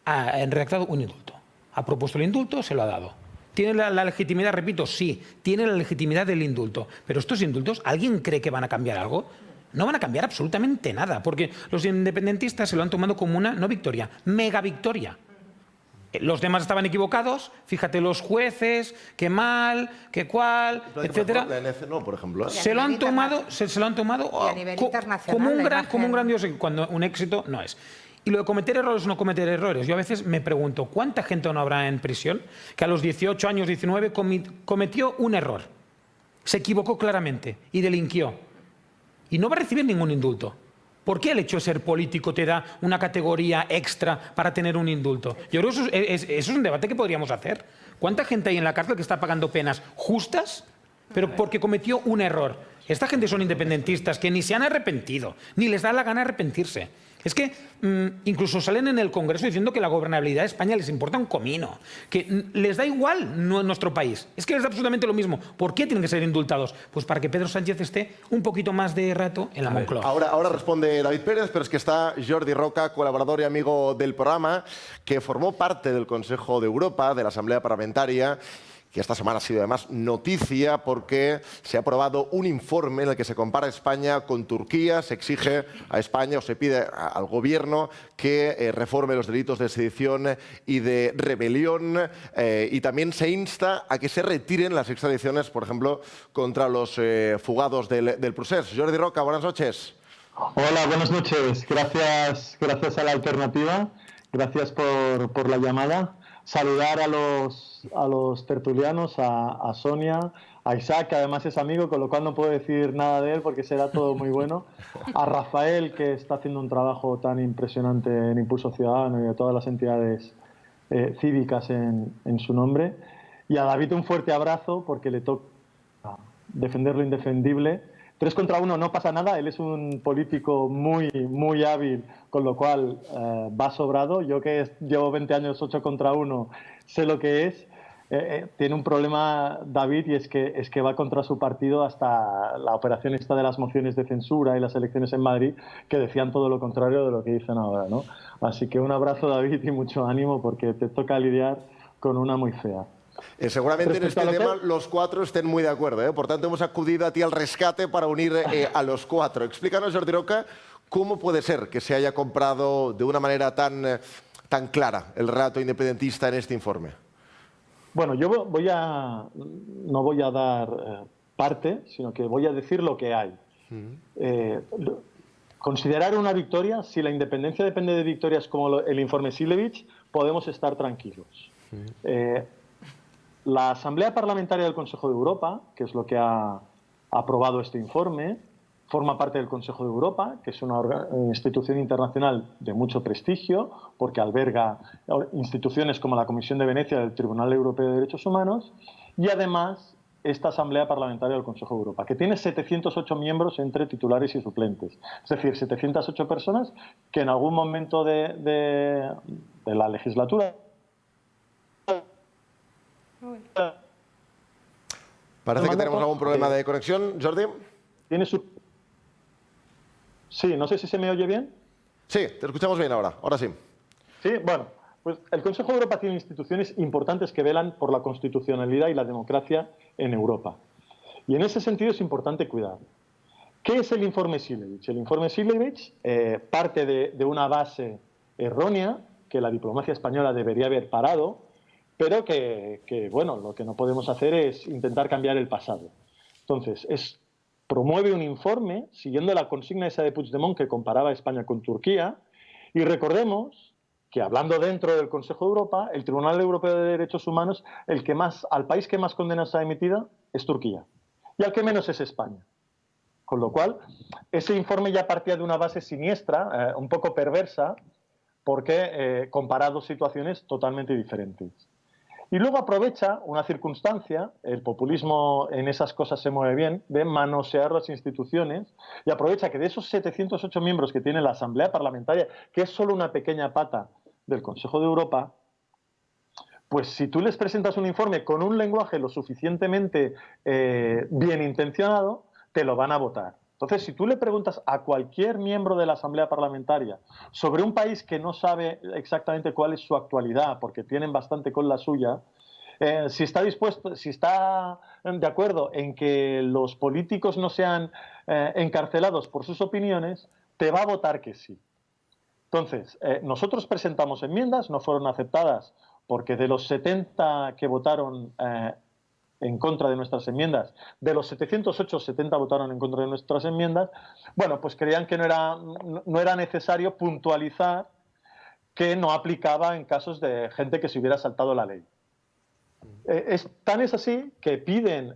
ha redactado un indulto. Ha propuesto el indulto, se lo ha dado. ¿Tiene la legitimidad? Repito, sí, tiene la legitimidad del indulto. Pero estos indultos, ¿alguien cree que van a cambiar algo? No van a cambiar absolutamente nada, porque los independentistas se lo han tomado como una, no victoria, mega victoria. Los demás estaban equivocados, fíjate los jueces, qué mal, qué cual, etcétera. La NC no, por ejemplo. Se lo han tomado a nivel internacional, como un grandioso, cuando un éxito no es. Y lo de cometer errores o no cometer errores. Yo a veces me pregunto, ¿cuánta gente no habrá en prisión que a los 18 años, 19, cometió un error? Se equivocó claramente y delinquió. Y no va a recibir ningún indulto. ¿Por qué el hecho de ser político te da una categoría extra para tener un indulto? Yo creo que eso es un debate que podríamos hacer. ¿Cuánta gente hay en la cárcel que está pagando penas justas, pero porque cometió un error? Esta gente son independentistas que ni se han arrepentido, ni les da la gana arrepentirse. Es que incluso salen en el Congreso diciendo que la gobernabilidad de España les importa un comino, que les da igual nuestro país. Es que les da absolutamente lo mismo. ¿Por qué tienen que ser indultados? Pues para que Pedro Sánchez esté un poquito más de rato en la Moncloa. Ahora responde David Pérez, pero es que está Jordi Roca, colaborador y amigo del programa, que formó parte del Consejo de Europa, de la Asamblea Parlamentaria, que esta semana ha sido además noticia porque se ha aprobado un informe en el que se compara España con Turquía, se exige a España o se pide al gobierno que reforme los delitos de sedición y de rebelión y también se insta a que se retiren las extradiciones, por ejemplo, contra los fugados del Procés. Jordi Roca, buenas noches. Hola, buenas noches. Gracias a la alternativa. Gracias por la llamada. Saludar a los tertulianos, a Sonia, a Isaac, que además es amigo, con lo cual no puedo decir nada de él porque será todo muy bueno. A Rafael, que está haciendo un trabajo tan impresionante en Impulso Ciudadano y a todas las entidades cívicas en su nombre. Y a David un fuerte abrazo porque le toca defender lo indefendible. 3 contra 1 no pasa nada, él es un político muy hábil, con lo cual va sobrado. Yo que llevo 20 años 8 contra 1, sé lo que es. Tiene un problema David y es que va contra su partido hasta la operación esta de las mociones de censura y las elecciones en Madrid, que decían todo lo contrario de lo que dicen ahora, ¿no? Así que un abrazo, David, y mucho ánimo porque te toca lidiar con una muy fea. Seguramente en este tema los 4 estén muy de acuerdo, por tanto hemos acudido a ti al rescate para unir a los 4. Explícanos, Jordi Roca, cómo puede ser que se haya comprado de una manera tan clara el relato independentista en este informe. Bueno, yo no voy a dar parte, sino que voy a decir lo que hay. Considerar una victoria, si la independencia depende de victorias como el informe Šilewicz, podemos estar tranquilos. La Asamblea Parlamentaria del Consejo de Europa, que es lo que ha aprobado este informe, forma parte del Consejo de Europa, que es una institución internacional de mucho prestigio, porque alberga instituciones como la Comisión de Venecia del Tribunal Europeo de Derechos Humanos, y además esta Asamblea Parlamentaria del Consejo de Europa, que tiene 708 miembros entre titulares y suplentes. Es decir, 708 personas que en algún momento de la legislatura... Parece que tenemos algún problema de conexión, Jordi. Sí, no sé si se me oye bien. Sí, te escuchamos bien ahora sí. Sí, bueno, pues el Consejo de Europa tiene instituciones importantes que velan por la constitucionalidad y la democracia en Europa. Y en ese sentido es importante cuidar. ¿Qué es el informe Šilewicz? El informe Šilewicz parte de una base errónea que la diplomacia española debería haber parado, pero que, bueno, lo que no podemos hacer es intentar cambiar el pasado. Entonces, promueve un informe siguiendo la consigna esa de Puigdemont que comparaba a España con Turquía, y recordemos que, hablando dentro del Consejo de Europa, el Tribunal Europeo de Derechos Humanos, al país que más condenas ha emitido es Turquía, y al que menos es España. Con lo cual, ese informe ya partía de una base siniestra, un poco perversa, porque compara dos situaciones totalmente diferentes. Y luego aprovecha una circunstancia, el populismo en esas cosas se mueve bien, de manosear las instituciones, y aprovecha que de esos 708 miembros que tiene la Asamblea Parlamentaria, que es solo una pequeña pata del Consejo de Europa, pues si tú les presentas un informe con un lenguaje lo suficientemente bien intencionado, te lo van a votar. Entonces, si tú le preguntas a cualquier miembro de la Asamblea Parlamentaria sobre un país que no sabe exactamente cuál es su actualidad, porque tienen bastante con la suya, si está dispuesto, si está de acuerdo en que los políticos no sean encarcelados por sus opiniones, te va a votar que sí. Entonces, nosotros presentamos enmiendas, no fueron aceptadas porque de los 70 que votaron en contra de nuestras enmiendas, de los 708, 70 votaron en contra de nuestras enmiendas. Bueno, pues creían que no era necesario puntualizar que no aplicaba en casos de gente que se hubiera saltado la ley. Tan es así que piden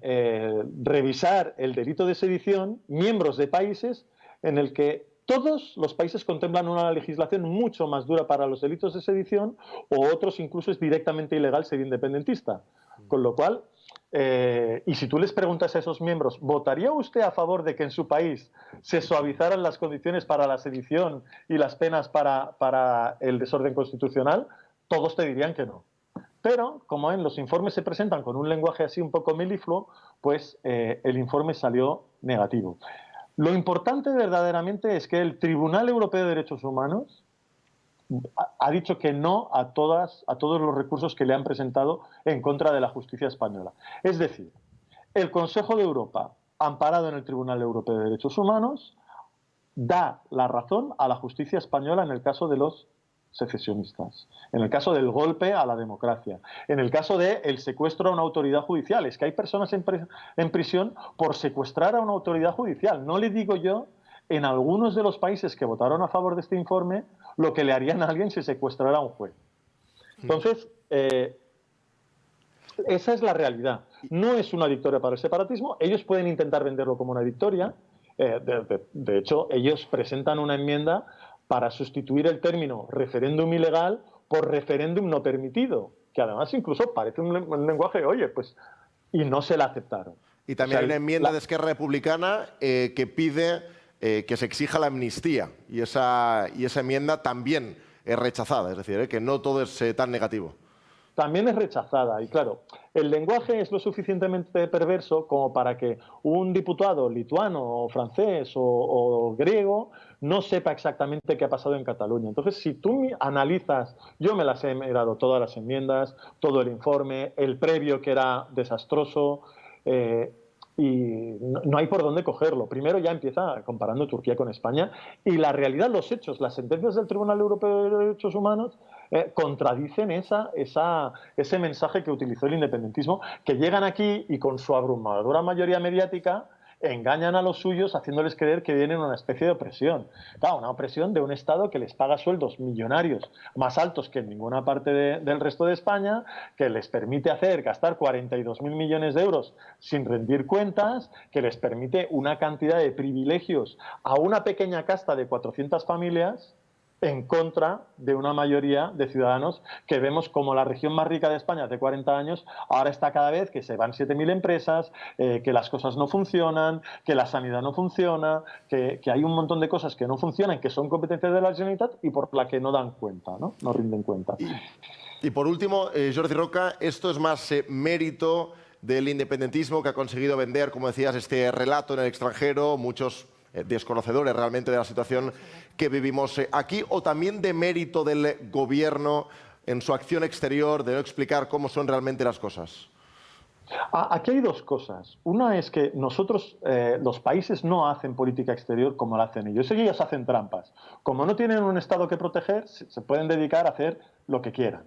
revisar el delito de sedición miembros de países en el que todos los países contemplan una legislación mucho más dura para los delitos de sedición, o otros incluso es directamente ilegal ser independentista. Con lo cual, y si tú les preguntas a esos miembros, ¿votaría usted a favor de que en su país se suavizaran las condiciones para la sedición y las penas para el desorden constitucional? Todos te dirían que no. Pero, como en los informes se presentan con un lenguaje así un poco melifluo, pues el informe salió negativo. Lo importante verdaderamente es que el Tribunal Europeo de Derechos Humanos ha dicho que no a todos los recursos que le han presentado en contra de la justicia española. Es decir, el Consejo de Europa, amparado en el Tribunal Europeo de Derechos Humanos, da la razón a la justicia española en el caso de los secesionistas, en el caso del golpe a la democracia, en el caso del secuestro a una autoridad judicial. Es que hay personas en prisión por secuestrar a una autoridad judicial. No le digo yo, en algunos de los países que votaron a favor de este informe, lo que le harían a alguien si secuestrara a un juez. Entonces, esa es la realidad. No es una victoria para el separatismo. Ellos pueden intentar venderlo como una victoria. De hecho, ellos presentan una enmienda para sustituir el término referéndum ilegal por referéndum no permitido, que además incluso parece un lenguaje, oye, pues, y no se la aceptaron. Y también hay una enmienda de Esquerra Republicana que pide que se exija la amnistía, y esa enmienda también es rechazada, es decir, que no todo es tan negativo. También es rechazada, y claro, el lenguaje es lo suficientemente perverso como para que un diputado lituano o francés o griego no sepa exactamente qué ha pasado en Cataluña. Entonces, si tú analizas, yo me las he dado todas las enmiendas, todo el informe, el previo que era desastroso, y no hay por dónde cogerlo. Primero ya empieza comparando Turquía con España, y la realidad, los hechos, las sentencias del Tribunal Europeo de Derechos Humanos contradicen ese mensaje que utilizó el independentismo, que llegan aquí y con su abrumadora mayoría mediática engañan a los suyos haciéndoles creer que vienen una especie de opresión. Claro, una opresión de un Estado que les paga sueldos millonarios más altos que en ninguna parte del resto de España, que les permite gastar 42.000 millones de euros sin rendir cuentas, que les permite una cantidad de privilegios a una pequeña casta de 400 familias en contra de una mayoría de ciudadanos que vemos como la región más rica de España hace 40 años, ahora está cada vez que se van 7.000 empresas, que las cosas no funcionan, que la sanidad no funciona, que hay un montón de cosas que no funcionan, que son competencias de la Generalitat y por la que no dan cuenta, no rinden cuenta. Y por último, Jordi Roca, esto es más mérito del independentismo, que ha conseguido vender, como decías, este relato en el extranjero, muchos desconocedores realmente de la situación que vivimos aquí, o también de mérito del gobierno en su acción exterior, de no explicar cómo son realmente las cosas? Aquí hay dos cosas. Una es que nosotros, los países, no hacen política exterior como la hacen ellos. Ellos hacen trampas. Como no tienen un Estado que proteger, se pueden dedicar a hacer lo que quieran.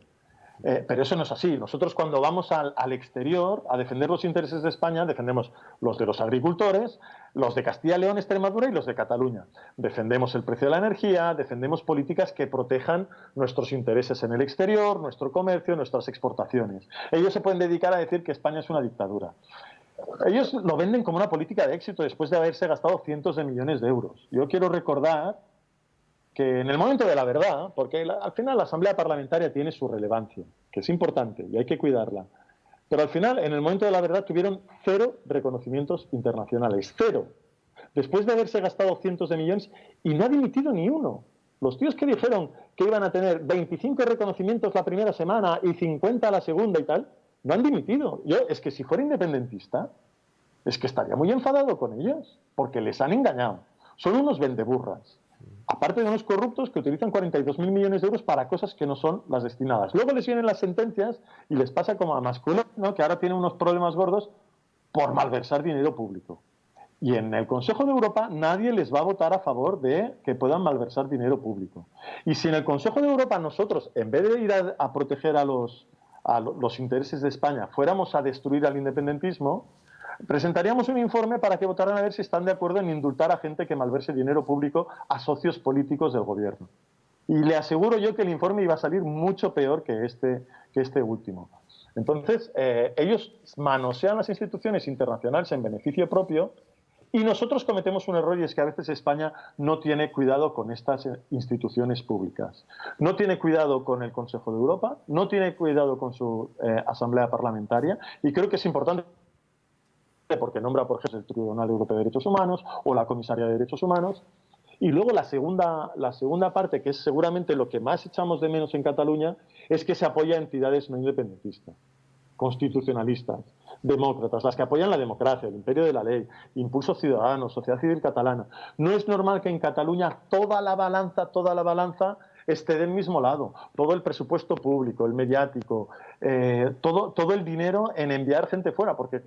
Pero eso no es así. Nosotros, cuando vamos al exterior a defender los intereses de España, defendemos los de los agricultores, los de Castilla y León, Extremadura y los de Cataluña. Defendemos el precio de la energía, defendemos políticas que protejan nuestros intereses en el exterior, nuestro comercio, nuestras exportaciones. Ellos se pueden dedicar a decir que España es una dictadura. Ellos lo venden como una política de éxito después de haberse gastado cientos de millones de euros. Yo quiero recordar que en el momento de la verdad, porque al final la Asamblea Parlamentaria tiene su relevancia, que es importante y hay que cuidarla, pero al final, en el momento de la verdad, tuvieron 0 reconocimientos internacionales, 0. Después de haberse gastado cientos de millones y no ha dimitido ni uno. Los tíos que dijeron que iban a tener 25 reconocimientos la primera semana y 50 la segunda y tal, no han dimitido. Yo, es que si fuera independentista, es que estaría muy enfadado con ellos, porque les han engañado. Son unos vendeburras. Aparte de unos corruptos que utilizan 42.000 millones de euros para cosas que no son las destinadas. Luego les vienen las sentencias y les pasa como a Masculo, ¿no?, que ahora tiene unos problemas gordos por malversar dinero público. Y en el Consejo de Europa nadie les va a votar a favor de que puedan malversar dinero público. Y si en el Consejo de Europa nosotros, en vez de ir a proteger a los intereses de España, fuéramos a destruir al independentismo, presentaríamos un informe para que votaran a ver si están de acuerdo en indultar a gente que malverse dinero público a socios políticos del gobierno. Y le aseguro yo que el informe iba a salir mucho peor que este último. Entonces, ellos manosean las instituciones internacionales en beneficio propio y nosotros cometemos un error, y es que a veces España no tiene cuidado con estas instituciones públicas. No tiene cuidado con el Consejo de Europa, no tiene cuidado con su Asamblea Parlamentaria, y creo que es importante porque nombra, por ejemplo, el Tribunal Europeo de Derechos Humanos o la Comisaria de Derechos Humanos. Y luego la segunda parte, que es seguramente lo que más echamos de menos en Cataluña, es que se apoya a entidades no independentistas, constitucionalistas, demócratas, las que apoyan la democracia, el imperio de la ley, Impulso Ciudadano, Sociedad Civil Catalana. No es normal que en Cataluña toda la balanza esté del mismo lado. Todo el presupuesto público, el mediático, todo el dinero en enviar gente fuera, porque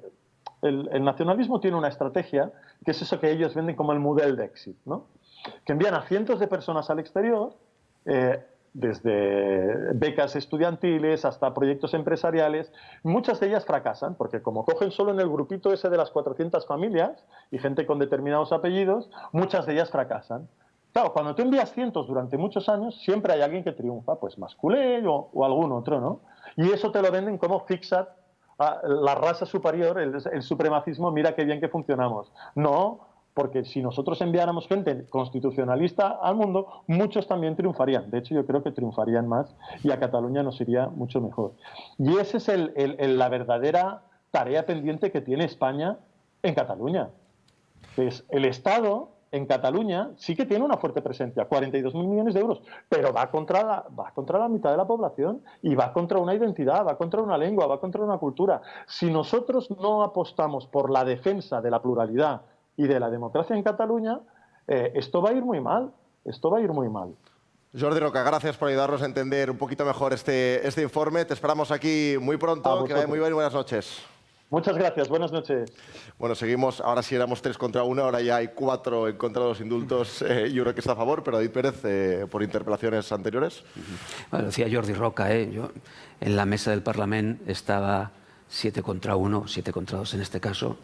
el nacionalismo tiene una estrategia que es eso que ellos venden como el modelo de éxito, ¿no? Que envían a cientos de personas al exterior, desde becas estudiantiles hasta proyectos empresariales. Muchas de ellas fracasan, porque como cogen solo en el grupito ese de las 400 familias y gente con determinados apellidos, muchas de ellas fracasan. Claro, cuando tú envías cientos durante muchos años, siempre hay alguien que triunfa, pues Masculell o algún otro, ¿no? Y eso te lo venden como fixat, la raza superior, el supremacismo, mira qué bien que funcionamos. No, porque si nosotros enviáramos gente constitucionalista al mundo, muchos también triunfarían. De hecho, yo creo que triunfarían más y a Cataluña nos iría mucho mejor. Y esa es la verdadera tarea pendiente que tiene España en Cataluña. Es el Estado en Cataluña sí que tiene una fuerte presencia, 42.000 millones de euros, pero va contra la mitad de la población y va contra una identidad, va contra una lengua, va contra una cultura. Si nosotros no apostamos por la defensa de la pluralidad y de la democracia en Cataluña, esto va a ir muy mal, Jordi Roca, gracias por ayudarnos a entender un poquito mejor este informe. Te esperamos aquí muy pronto, que vaya muy bien y buenas noches. Muchas gracias, buenas noches. Bueno, seguimos, ahora sí éramos 3 contra 1, ahora ya hay 4 en contra de los indultos. Yo creo que está a favor, pero David Pérez, por interpelaciones anteriores. Bueno, decía Jordi Roca, yo en la mesa del Parlamento estaba 7 contra 1, 7 contra 2 en este caso,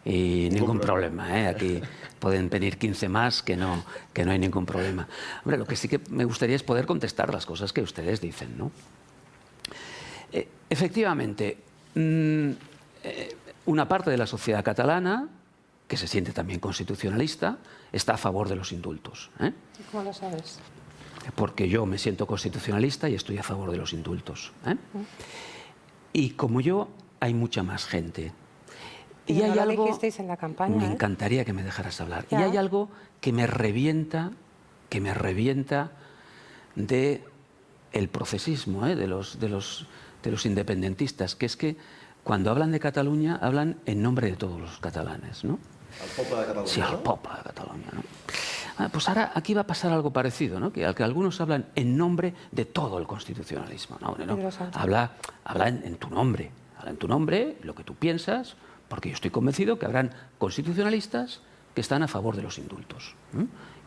y ningún problema. Aquí pueden venir 15 más, que no hay ningún problema. Hombre, lo que sí que me gustaría es poder contestar las cosas que ustedes dicen, ¿no? Efectivamente, una parte de la sociedad catalana, que se siente también constitucionalista, está a favor de los indultos. ¿Cómo lo sabes? Porque yo me siento constitucionalista y estoy a favor de los indultos. Y como yo, hay mucha más gente. Y hay algo, lo dijisteis en la campaña. Me encantaría que me dejaras hablar. ¿Ya? Y hay algo que me revienta de el procesismo, de los independentistas, que es que cuando hablan de Cataluña, hablan en nombre de todos los catalanes, ¿no? Al Poble de Cataluña. Sí, al Poble de Cataluña, ¿no? Pues ahora aquí va a pasar algo parecido, ¿no? Que algunos hablan en nombre de todo el constitucionalismo. No, habla en tu nombre. Habla en tu nombre, lo que tú piensas, porque yo estoy convencido que habrán constitucionalistas que están a favor de los indultos.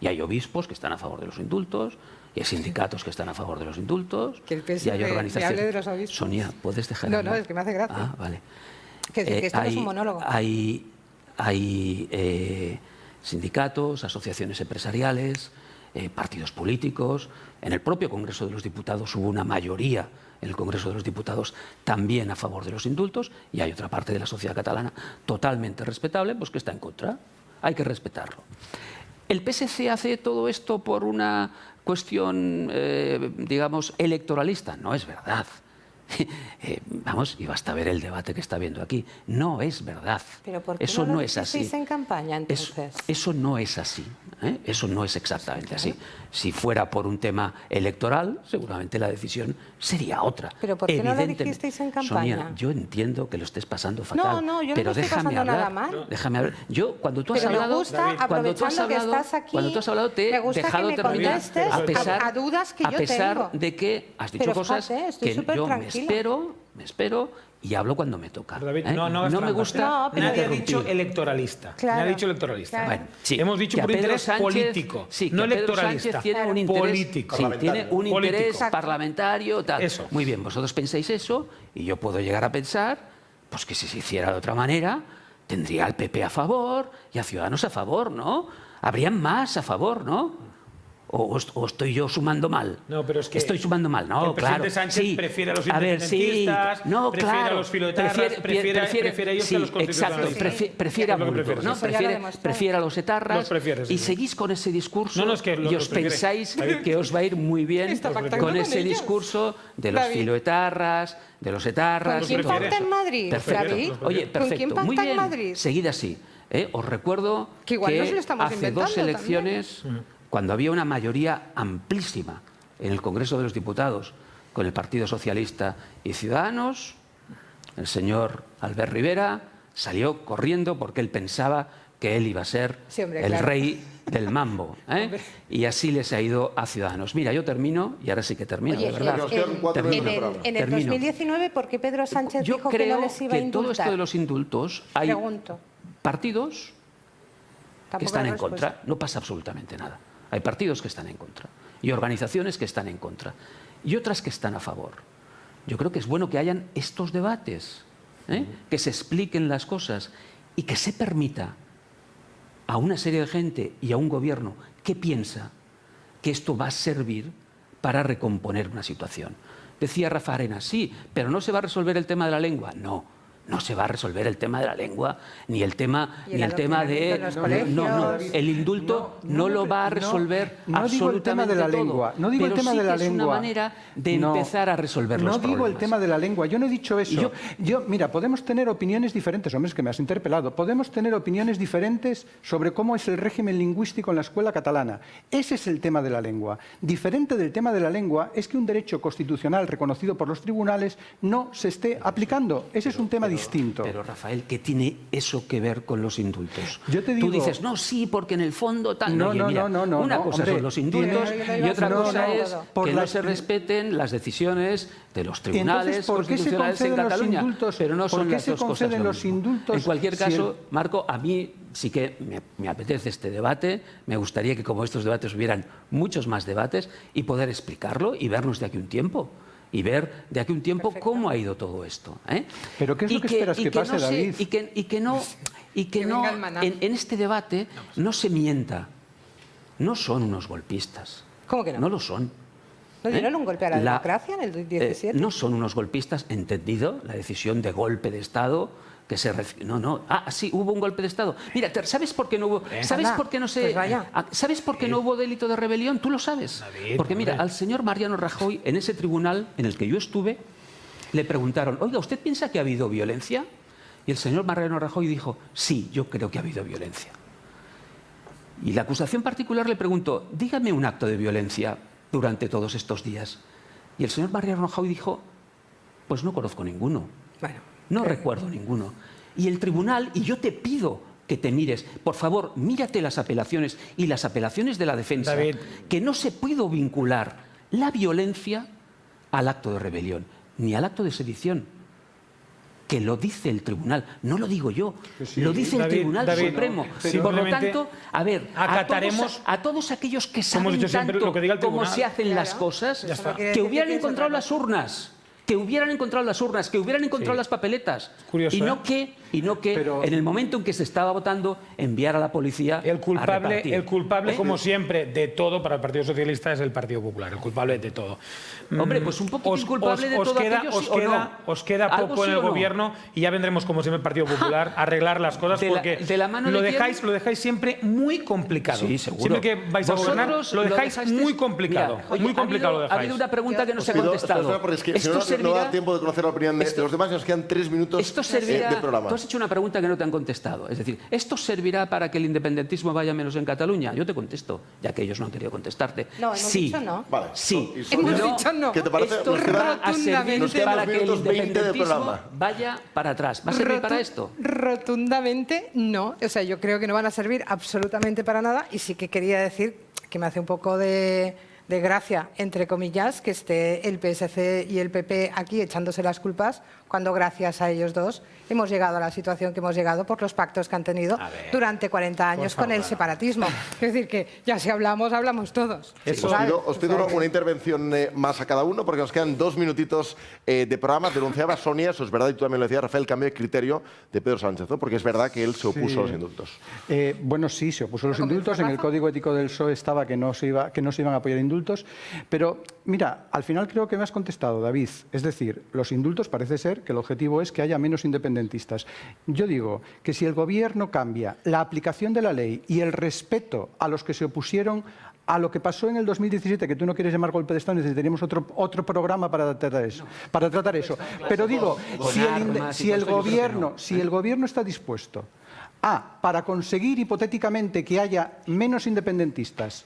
Y hay obispos que están a favor de los indultos, y hay sindicatos que están a favor de los indultos, que el PSOE y hay organizaciones... hable de los obispos. Sonia, ¿puedes dejar No, hablar? es que me hace gracia. Ah, vale. Que esto no es un monólogo. Hay sindicatos, asociaciones empresariales, partidos políticos. En el propio Congreso de los Diputados hubo una mayoría en el Congreso de los Diputados también a favor de los indultos, y hay otra parte de la sociedad catalana totalmente respetable, pues que está en contra. Hay que respetarlo. ¿El PSC hace todo esto por una cuestión, digamos, electoralista? No es verdad. Vamos, y basta ver el debate que está habiendo aquí. No es verdad. ¿Pero por qué eso no lo es así. dijisteis en campaña, entonces? Eso no es así. Eso no es exactamente así. Si fuera por un tema electoral, seguramente la decisión sería otra. ¿Pero por qué no lo dijisteis en campaña? Sonia, yo entiendo que lo estés pasando fatal. No, yo no pero lo estoy déjame pasando hablar, nada mal. Déjame hablar. Yo, cuando tú has Pero hablado, me gusta, aprovechando que estás aquí, cuando tú has hablado, te me he gusta dejado que me terminar contestes a dudas que yo pesar tengo. de que has dicho Pero cosas fíjate, estoy que súper yo tranquila. me espero y hablo cuando me toca. Pero David, ¿eh? no me trampas, gusta No, pero Nadie ha interrumpir. dicho electoralista. Claro, Nadie ha dicho electoralista. claro. Bueno, sí, Hemos dicho que a por Pedro interés Sánchez, político, sí, que no a Pedro electoralista. Sánchez tiene un interés político. sí, tiene un interés Político. parlamentario, tal. Eso. Muy bien, vosotros pensáis eso y yo puedo llegar a pensar pues que si se hiciera de otra manera tendría al PP a favor y a Ciudadanos a favor, ¿no? Habrían más a favor, ¿no? ¿O estoy yo sumando mal? No, pero es que estoy sumando mal, no, el presidente claro. Sánchez sí. prefiere a los A ver, sí, independentistas, no, prefiere claro. a los filoetarras, prefiere a ellos que a los exacto, constitucionalistas. prefiere a Es lo que Bulto, prefieres, ¿no? sí. Eso ya lo he demostrado. Prefiere a los etarras Los prefieres, sí, y sí. seguís con ese discurso No, no, es que y los os prefiere. pensáis David. que os va a ir muy bien Está pactando con con ese ellos. discurso de los David. filoetarras, de los etarras. ¿Con quién Los prefiere. pacta en Madrid, Perfecto. David? Oye, ¿Con perfecto. quién Muy pacta en bien. Madrid? Seguid así. Os recuerdo Que igual no se lo estamos hace inventando 2 elecciones, cuando había una mayoría amplísima en el Congreso de los Diputados con el Partido Socialista y Ciudadanos, el señor Albert Rivera salió corriendo porque él pensaba que él iba a ser Sí, hombre, el claro. rey del mambo. Y así les ha ido a Ciudadanos. Mira, yo termino, y ahora sí que termino, Oye, de verdad. Nos quedan 4 minutos de programa. en el Termino. 2019, ¿por qué Pedro Sánchez Yo dijo que no creo les iba a que todo indultar? esto de los indultos, hay Pregunto. partidos que Tampoco están hay en respuesta. contra, no pasa absolutamente nada. Hay partidos que están en contra y organizaciones que están en contra y otras que están a favor. Yo creo que es bueno que hayan estos debates, que se expliquen las cosas y que se permita a una serie de gente y a un gobierno que piensa que esto va a servir para recomponer una situación. Decía Rafa Arenas, sí, pero no se va a resolver el tema de la lengua. No se va a resolver el tema de la lengua, ni el tema, Y el ni el tema de... adoctrinamiento en los colegios. el indulto no lo va a resolver no digo el tema de la absolutamente lengua, todo, no digo el pero tema sí de la que es una lengua. manera de No, empezar a resolver los No problemas. digo el tema de la lengua, yo no he dicho eso. Y Mira, podemos tener opiniones diferentes, hombre, es que me has interpelado. Podemos tener opiniones diferentes sobre cómo es el régimen lingüístico en la escuela catalana. Ese es el tema de la lengua. Diferente del tema de la lengua es que un derecho constitucional reconocido por los tribunales no se esté aplicando. Ese es un tema distinto. Pero, Rafael, ¿qué tiene eso que ver con los indultos? Yo te digo- Tú dices, no, sí, porque en el fondo tal. No, Oye, no, mira, no, una no, cosa hombre, son los indultos tiene- y otra No, cosa no, es por que la- no se respeten las decisiones de los tribunales Entonces, ¿por qué se constitucionales en conceden los Cataluña. indultos? Pero no ¿Por son qué las se dos cosas conceden lo los mismo. indultos En cualquier si caso, el- Marco, a mí sí que me apetece este debate. Me gustaría que como estos debates hubieran muchos más debates y poder explicarlo y vernos de aquí un tiempo. Y ver de aquí un tiempo cómo ha ido todo esto. Pero ¿qué es lo que esperas que pase, David? Y que no venga el maná. en este debate no se mienta. No son unos golpistas. ¿Cómo que no? No lo son. ¿No dieron un golpe a la democracia en el 17? No son unos golpistas, entendido la decisión de golpe de Estado que se sí, hubo un golpe de Estado. Mira, ¿sabes por qué no hubo? ¿Sabes Anda, por qué no se pues vaya. ¿Sabes por qué no hubo delito de rebelión? Tú lo sabes. David, Porque mira, hombre. al señor Mariano Rajoy en ese tribunal en el que yo estuve le preguntaron, "Oiga, ¿usted piensa que ha habido violencia?" Y el señor Mariano Rajoy dijo, "Sí, yo creo que ha habido violencia." Y la acusación particular le preguntó, "Dígame un acto de violencia durante todos estos días." Y el señor Mariano Rajoy dijo, "Pues no conozco ninguno. Bueno, No recuerdo ninguno." Y el tribunal, y yo te pido que te mires, por favor, mírate las apelaciones y las apelaciones de la defensa, David. que no se puede vincular la violencia al acto de rebelión, ni al acto de sedición. Que lo dice el tribunal, no lo digo yo, lo dice el David, Tribunal David, Supremo. pero Y por lo simplemente tanto, a ver, acataremos- a todos aquellos que hemos saben dicho siempre tanto lo que diga el cómo tribunal. se hacen las Claro. cosas, Ya está. que hubieran encontrado las urnas. Que hubieran encontrado las urnas, que hubieran encontrado Sí. las papeletas. Curioso, y no ¿eh? que Pero- en el momento en que se estaba votando enviar a la policía El a culpable, repartir. como siempre, de todo para el Partido Socialista es el Partido Popular. El culpable de todo. Hombre, pues un poquito culpable de todo aquello, sí o no. Os queda Algo poco en sí el o no. gobierno y ya vendremos, como siempre, el Partido Popular a arreglar las cosas porque de la mano lo de quién? dejáis siempre muy complicado. Sí, seguro. Siempre que vais a gobernar, Vosotros lo dejáis dejasteis- muy complicado. Mira, oye, muy complicado lo ha dejáis. habido una pregunta que no Os se ha pido- contestado. espera, porque es que si no, ¿Esto nos será no da tiempo de conocer la opinión de los demás, nos quedan 3 minutos de programa. Tú has hecho una pregunta que no te han contestado. Es decir, ¿esto servirá para que el independentismo vaya menos en Cataluña? Yo te contesto, ya que ellos no han querido contestarte. No, hemos dicho no. Vale. Sí. Hemos dicho no. ¿Qué te parece? Esto va a servir para que el independentismo vaya para atrás. ¿Va a servir para esto? Rotundamente no. O sea, yo creo que no van a servir absolutamente para nada, y sí que quería decir que me hace un poco de gracia, entre comillas, que esté el PSC y el PP aquí echándose las culpas, cuando gracias a ellos dos hemos llegado a la situación que hemos llegado por los pactos que han tenido durante 40 años con el separatismo. Es decir, que ya si hablamos todos. Os pido una intervención más a cada uno, porque nos quedan 2 minutitos de programa. Denunciaba Sonia, eso es verdad, y tú también lo decías, Rafael, el cambio de criterio de Pedro Sánchez, ¿no? Porque es verdad que él se opuso a los indultos. Bueno, sí, se opuso a los indultos. En el Código Ético del PSOE estaba que no se iban a apoyar indultos. Pero, mira, al final creo que me has contestado, David. Es decir, los indultos parece ser que el objetivo es que haya menos independentistas. Yo digo que si el Gobierno cambia la aplicación de la ley y el respeto a los que se opusieron a lo que pasó en el 2017, que tú no quieres llamar golpe de Estado, necesitaríamos otro programa para tratar eso. Pero digo, si el Gobierno está dispuesto para conseguir hipotéticamente que haya menos independentistas,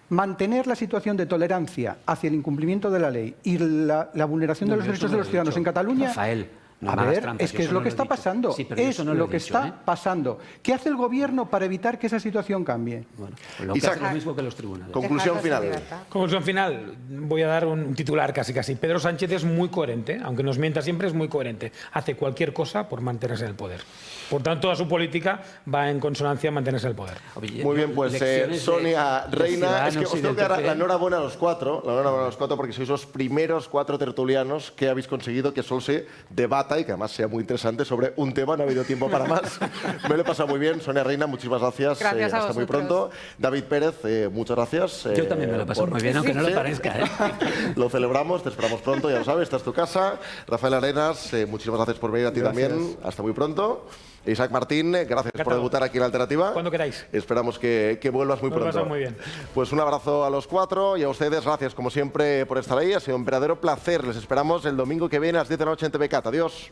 mantener la situación de tolerancia hacia el incumplimiento de la ley y la vulneración de los derechos de los ciudadanos en Cataluña... Rafael, no a me hagas ver, trampas, es que es lo que está pasando. Sí, pero es eso no lo que he dicho, está pasando. ¿Qué hace el Gobierno para evitar que esa situación cambie? Bueno, lo que hace lo mismo que los tribunales. Conclusión final. Conclusión final, voy a dar un titular casi. Pedro Sánchez es muy coherente, aunque nos mienta siempre, es muy coherente. Hace cualquier cosa por mantenerse en el poder. Por tanto, toda su política va en consonancia a mantenerse en el poder. Muy bien, pues Sonia, Reina, es que os tengo que dar la enhorabuena a los cuatro, porque sois los primeros 4 tertulianos que habéis conseguido que solo se debata y que además sea muy interesante sobre un tema. No ha habido tiempo para más. Me lo he pasado muy bien. Sonia Reina, muchísimas gracias. Gracias hasta muy pronto. David Pérez, muchas gracias. Yo también me lo he pasado muy bien, aunque no lo parezca. Lo celebramos, te esperamos pronto, ya lo sabes, esta es tu casa. Rafael Arenas, muchísimas gracias por venir a ti también. Hasta muy pronto. Isaac Martín, gracias por debutar aquí en La Alternativa. Cuando queráis. Esperamos que vuelvas muy pronto. Lo he pasado muy bien. Pues un abrazo a los 4 y a ustedes, gracias como siempre por estar ahí. Ha sido un verdadero placer. Les esperamos el domingo que viene a las 10 de la noche en TVCAT. Adiós.